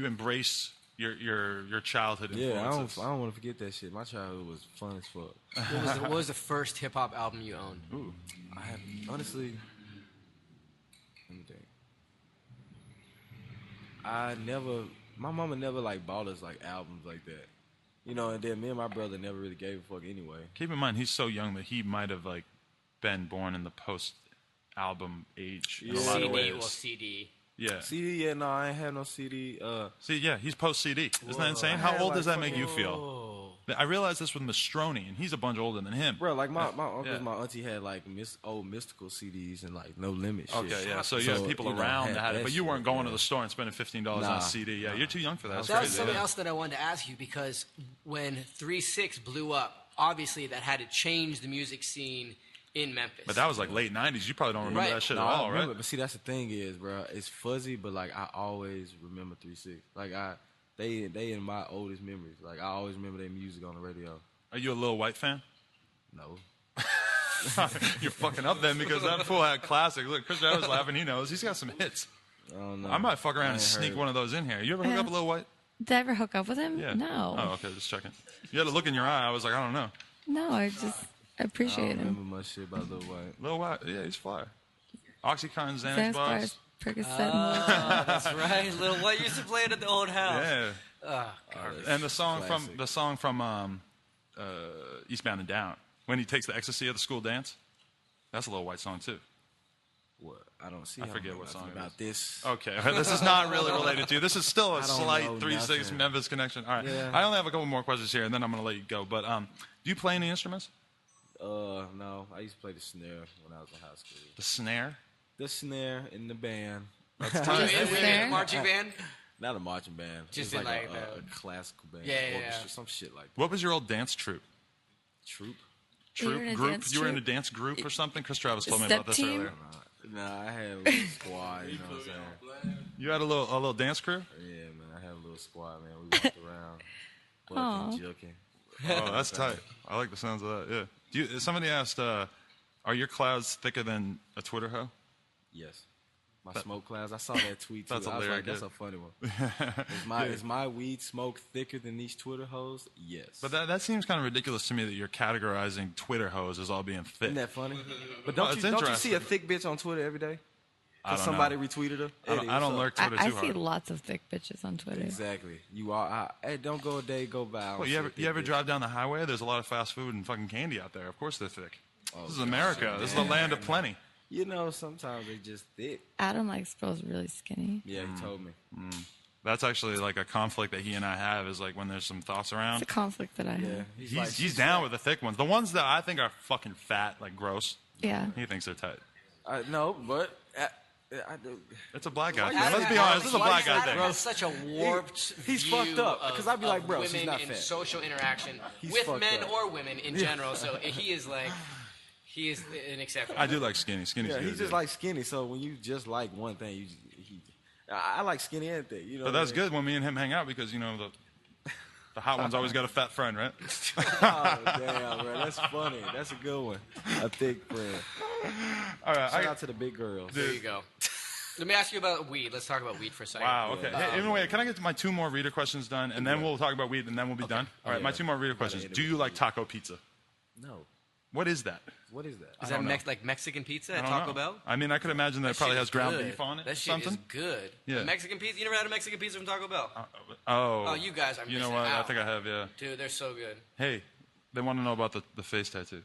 S1: embrace your childhood
S4: Yeah,
S1: influences.
S4: I don't want to forget that shit. My childhood was fun as fuck.
S2: What was the first hip hop album you owned?
S1: Ooh.
S4: I have honestly. Let me think. My mama never like bought us like albums like that, you know. And then me and my brother never really gave a fuck anyway.
S1: Keep in mind he's so young that he might have like been born in the post album age in a lot of ways.
S2: CD.
S1: Yeah.
S4: CD, yeah, no, I ain't had no CD.
S1: See, yeah, he's post CD. Isn't that insane? How
S4: had,
S1: old
S4: like,
S1: does that make you feel? I realized this with Mastroni, and he's a bunch older than him.
S4: Bro, like my uncles,
S1: Yeah.
S4: my auntie had like old mystical CDs and like No Limit shit.
S1: Okay, yeah. So you had people
S4: you know,
S1: around that had it, but you
S4: shit,
S1: weren't going
S4: yeah.
S1: to the store and spending $15 on
S4: Nah.
S1: a CD. Yeah, you're too young for that. That's
S2: That was
S1: crazy.
S2: something
S1: Yeah.
S2: else that I wanted to ask you, because when 3-6 blew up, obviously that had to change the music scene in Memphis.
S1: But that was like late '90s. You probably don't remember
S2: Right.
S1: that shit
S4: No,
S1: at
S4: I
S1: all,
S4: remember,
S1: right?
S4: but see, that's the thing is, bro, it's fuzzy, but like I always remember 3-6. Like they in my oldest memories. Like I always remember their music on the radio.
S1: Are you a Lil White fan?
S4: No,
S1: You're fucking up then because that fool had classic. Look, Chris Evans laughing. He knows. He's got some hits.
S4: Oh, no.
S1: I might fuck around and sneak one of those in here. You ever hook up a Lil White?
S3: Did I ever hook up with him?
S1: Yeah.
S3: No.
S1: Oh, okay. Just checking. You had a look in your eye. I was like, I don't know.
S3: No, I appreciate
S4: I don't
S3: him.
S4: remember much shit about Lil White.
S1: Lil White, yeah, he's fly. Oxycontin, Xanax
S3: Xanax
S1: bars.
S3: bars, Percocet, and
S5: Oh, that's right. Little White used to play it at the old house.
S1: Yeah.
S5: Oh,
S1: And the song
S4: classic.
S1: from Eastbound and Down, when he takes the ecstasy of the school dance, that's a Lil White song too.
S4: What? I don't see.
S1: I forget what song it
S4: about this.
S1: Okay, this is not really related to you. This is still a
S4: I don't
S1: slight
S4: know
S1: 3-6
S4: nothing.
S1: Memphis connection. All right,
S4: Yeah.
S1: I only have a couple more questions here, and then I'm going to let you go. But do you play any instruments?
S4: No. I used to play the snare when I was in high school.
S1: The snare?
S4: The snare in the band.
S2: Were
S3: Just
S2: you in
S3: there?
S2: a marching band?
S4: Not a marching band.
S2: Just
S4: It was
S2: in,
S4: like
S2: like,
S4: a classical band.
S2: Yeah, yeah,
S4: orchestra,
S2: yeah.
S4: some shit like that.
S1: What was your old dance troupe?
S4: Troop?
S3: You were in a
S1: Group?
S3: dance
S1: You were in a
S3: troupe?
S1: dance group or something? Chris Travis told me
S3: Step
S1: about this
S3: team?
S1: earlier.
S4: Nah, I had a little squad, you know what I'm saying?
S1: You had a little dance crew?
S4: Yeah, man, I had a little squad, man. We walked around, bucking, juking.
S1: Oh, that's tight. I like the sounds of that. Yeah. Somebody asked, are your clouds thicker than a Twitter hoe?
S4: Yes. My smoke clouds. I saw that tweet too.
S1: That's a
S4: I was
S1: lyric,
S4: like, that's
S1: yeah.
S4: a funny one. Is my weed smoke thicker than these Twitter hoes? Yes.
S1: But that seems kind of ridiculous to me that you're categorizing Twitter hoes as all being thick.
S4: Isn't that funny? But
S1: Well,
S4: don't
S1: it's
S4: you
S1: interesting.
S4: see a thick bitch on Twitter every day?
S1: I
S4: Because
S1: don't
S4: somebody
S1: know.
S4: retweeted her.
S1: I don't, I don't lurk Twitter
S3: I
S1: too
S3: see
S1: hard.
S3: lots of thick bitches on Twitter.
S4: Exactly. You are. Hey, don't go a day go by. I don't
S1: Well,
S4: see
S1: you
S4: a
S1: ever
S4: thick bitch.
S1: drive down the highway? There's a lot of fast food and fucking candy out there. Of course they're thick. This is
S4: God,
S1: America. This is the land of plenty.
S4: You know, sometimes they just thick.
S3: Adam likes girls really skinny.
S4: Yeah, he told me.
S1: That's actually like a conflict that he and I have is like when there's some thoughts
S3: It's
S1: around.
S3: a conflict that I
S4: Yeah,
S3: have.
S4: like,
S1: He's down with the thick ones. The ones that I think are fucking fat, like gross,
S3: Yeah.
S1: he thinks they're tight.
S4: No, but I do.
S1: It's a black guy thing.
S2: Adam-
S1: Let's be honest. This is a black guy
S2: Adam
S1: thing.
S2: has such a warped
S4: He's
S2: view
S4: fucked up,
S2: of-
S4: 'cause I'd be like,
S2: of
S4: bro, she's
S2: women
S4: not
S2: in
S4: fat.
S2: social interaction
S4: He's
S2: with
S4: fucked
S2: men
S4: up.
S2: or women in general. So he is like, he is an exception.
S1: I do like skinny. Skinny's
S4: Yeah,
S1: good.
S4: he's just like skinny. So when you just like one thing, I like skinny anything. You know.
S1: But that's good when me and him hang out because you know the hot one's always got a fat friend, right?
S4: Oh damn, bro, that's funny. That's a good one. A thick friend.
S1: All right.
S4: Shout out to the big girls.
S2: There you go. Let me ask you about weed. Let's talk about weed for a second.
S1: Wow. Okay. Hey, anyway, can I get my two more reader questions done, and then we'll talk about weed, and then we'll be done. All right. My two more reader questions. Do you like taco pizza?
S4: No.
S1: What is that?
S4: What is that?
S2: Is that like Mexican pizza
S1: I
S2: at
S1: don't
S2: Taco
S1: know.
S2: Bell?
S1: I mean, I could imagine that it probably
S2: Shit
S1: has
S2: is
S1: ground
S2: good.
S1: beef on it.
S2: That
S1: or
S2: shit
S1: something.
S2: is good.
S1: Yeah.
S2: A Mexican pizza? You never had a Mexican pizza from Taco Bell?
S1: Oh.
S2: You guys are
S1: You know
S2: missing
S1: what? I
S2: out.
S1: think I have. Yeah.
S2: Dude, they're so good.
S1: Hey, they want to know about the face tattoo.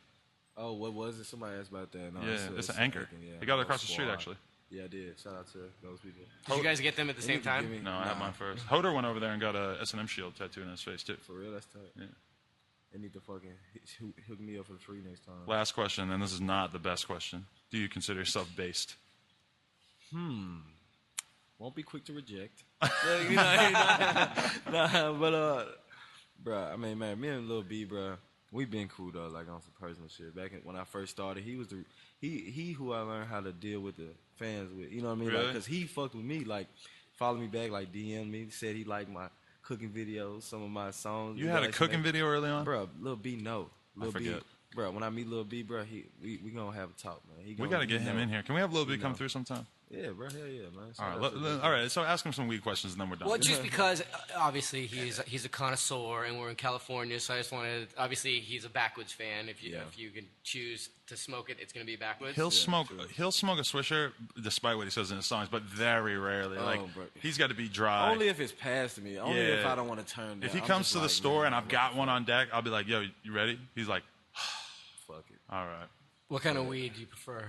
S4: Oh, what was it? Somebody asked about that. No,
S1: Yeah, it's an anchor.
S4: Yeah.
S1: They got it across the street,
S4: Squad.
S1: actually.
S4: Yeah, I did. Shout out to those people.
S2: Did you guys get them at the same
S4: need to give
S2: time?
S4: me-
S1: No, I had mine first. Hoder went over there and got a S&M shield tattooed on his face too.
S4: For real, that's tight.
S1: Yeah.
S4: They need to fucking hook me up for the free next time.
S1: Last question, and this is not the best question. Do you consider yourself based?
S4: Won't be quick to reject. Nah, but bruh, I mean, man, me and Lil B, bruh, we been cool though, like on some personal shit. Back when I first started, he was he who I learned how to deal with the fans with. You know what I mean?
S1: Really?
S4: Like, cause he fucked with me, like followed me back, like DM me, said he liked my cooking videos, some of my songs.
S1: You had a cooking video early on?
S4: Bruh, Lil B, no. Lil B,
S1: forget.
S4: bruh, when I meet Lil B, bruh, we gonna have a talk, man.
S1: We got to get him in here. Can we have Lil B come through sometime?
S4: Yeah, bro, hell yeah, man.
S1: All right, all right. So ask him some weed questions, and then we're done.
S2: Well, just because obviously he's a connoisseur, and we're in California, so I just wanted. Obviously, he's a backwoods fan. If you can choose to smoke it, it's going to be backwoods.
S1: He'll smoke a Swisher, despite what he says in his songs, but very rarely. Like
S4: bro.
S1: he's got to be dry.
S4: Only if it's passed me. Only if I don't want to turn down.
S1: If he
S4: I'm
S1: comes
S4: just
S1: to the
S4: like,
S1: store
S4: man,
S1: and I've got one on deck, I'll be like, "Yo, you ready?" He's like,
S4: fuck it.
S1: "All right."
S2: What kind of weed do you prefer?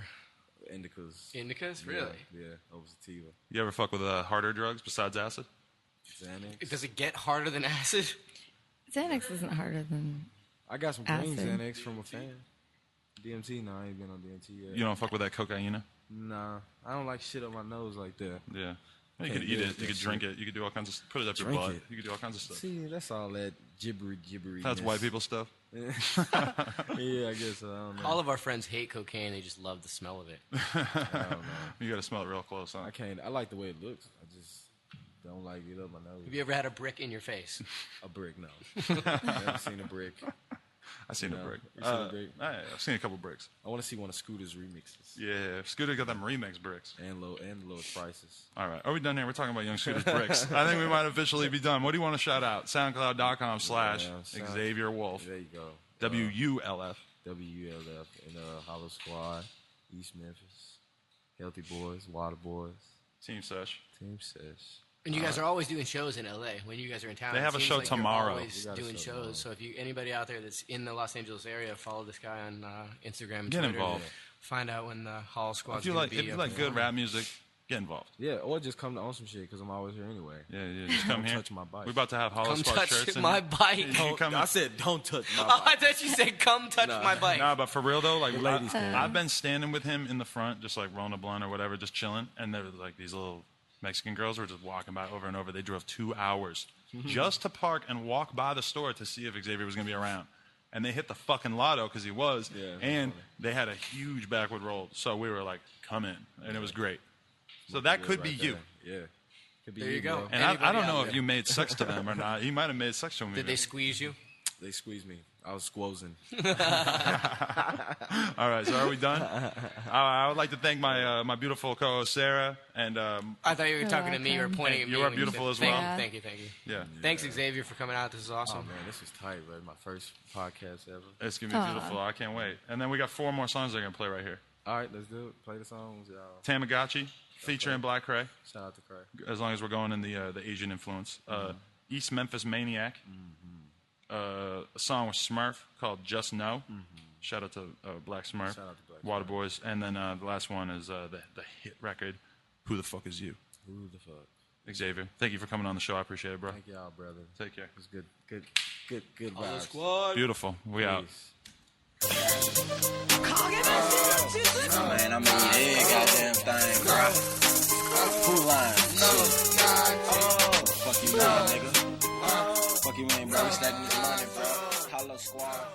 S4: Indicas.
S2: Indicas, really?
S4: Yeah, over sativa.
S1: You ever fuck with harder drugs besides acid?
S4: Xanax.
S2: Does it get harder than acid?
S3: Xanax isn't harder than.
S4: I got some green
S3: Acid.
S4: Xanax from a fan. DMT? No, I ain't been on DMT yet.
S1: You don't fuck with that cocaine?
S4: Nah, I don't like shit up my nose like that.
S1: Yeah. You
S4: Can't
S1: could eat
S4: do
S1: it.
S4: that
S1: You could
S4: shit.
S1: drink it. You could do all kinds of. Put it up your
S4: Drink
S1: butt.
S4: it.
S1: You could do all kinds of stuff.
S4: See, that's all that gibbery.
S1: That's white people stuff.
S4: Yeah, I guess so. I don't know.
S2: All of our friends hate cocaine. They just love the smell of it.
S4: I don't know.
S1: You got to smell it real close, huh?
S4: I can't. I like the way it looks. I just don't like it up my nose.
S2: Have you ever had a brick in your face?
S4: A brick, no. Never seen a brick.
S1: I seen a brick.
S4: You seen a brick?
S1: I've seen a couple bricks.
S4: I want to see one of Scooter's remixes.
S1: Yeah, Scooter got them remix bricks.
S4: And lowest prices.
S1: All right. Are we done here? We're talking about Young Scooter's bricks. I think we might officially be done. What do you want to shout out? SoundCloud.com/Xavier Wulf.
S4: There you go.
S1: WULF.
S4: WULF in Hollow Squad, East Memphis, Healthy Boys, Water Boys.
S1: Team Sesh.
S2: And you guys are always doing shows in LA when you guys are in town.
S1: They have
S2: It
S1: a
S2: seems
S1: show
S2: like
S1: tomorrow.
S2: You're always doing shows.
S4: Tomorrow.
S2: So if anybody out there that's in the Los Angeles area, follow this guy on Instagram and
S1: Get
S2: Twitter.
S1: involved.
S2: Find out when the Hall Squad's
S1: If you
S2: going to
S1: like,
S2: be.
S1: if you like good rap music, get involved.
S4: Yeah, or just come to ONSOMESHIT because I'm always here anyway.
S1: Yeah, just come here.
S4: Touch my bike.
S1: We're about to have Hollow
S2: Come
S1: Squad
S2: touch
S1: shirts.
S2: my bike.
S1: You can come
S4: I said don't touch my
S2: Oh,
S4: bike.
S2: I thought you said come touch my bike.
S1: Nah, but for real though, like
S4: ladies can.
S1: I've been standing with him in the front, just like rolling a blunt or whatever, just chilling, and there was like these little Mexican girls were just walking by over and over. They drove 2 hours just to park and walk by the store to see if Xavier was going to be around. And they hit the fucking lotto because he was, and they had a huge backward roll. So we were like, come in. And it was great. So that could be you.
S4: Yeah. Could be
S2: There you go.
S4: bro.
S1: And I
S2: Anybody
S1: don't
S2: out
S1: know
S2: there?
S1: if you made sex to them or not. You might have made sex to them.
S2: Did they squeeze you?
S4: They squeezed me. I was squozing.
S1: All right, so are we done? I would like to thank my beautiful co-host Sarah and
S2: I thought you were talking to me or pointing at me.
S1: You are
S2: when said
S1: beautiful as
S2: thank
S1: well.
S2: you, Thank you.
S1: yeah.
S2: Thanks, Xavier, for coming out. This is awesome.
S4: Oh man, this is tight, bro. My first podcast ever.
S1: It's gonna be beautiful. I can't wait. And then we got 4 more songs they're gonna play right here.
S4: All right, let's do it. Play the songs, y'all.
S1: Tamagotchi featuring Black Cray.
S4: Shout out to Craig.
S1: As long as we're going in the Asian influence. East Memphis Maniac. A song with Smurf called Just Know. Shout out to Black Smurf.
S4: Shout out to Black
S1: Water Boys. And then the last one is the hit record, Who the Fuck Is You?
S4: Who the fuck?
S1: Xavier, thank you for coming on the show. I appreciate it, bro.
S4: Thank y'all, brother.
S1: Take care.
S4: It was good vibes.
S2: Squad.
S1: Beautiful. We out.
S4: Peace.
S5: Man, I mean, yeah, goddamn thing, bro. Who lying? Fuck you, man, nigga. Fuck you, man, bro. We stacking this money, bro. Hollow Squad.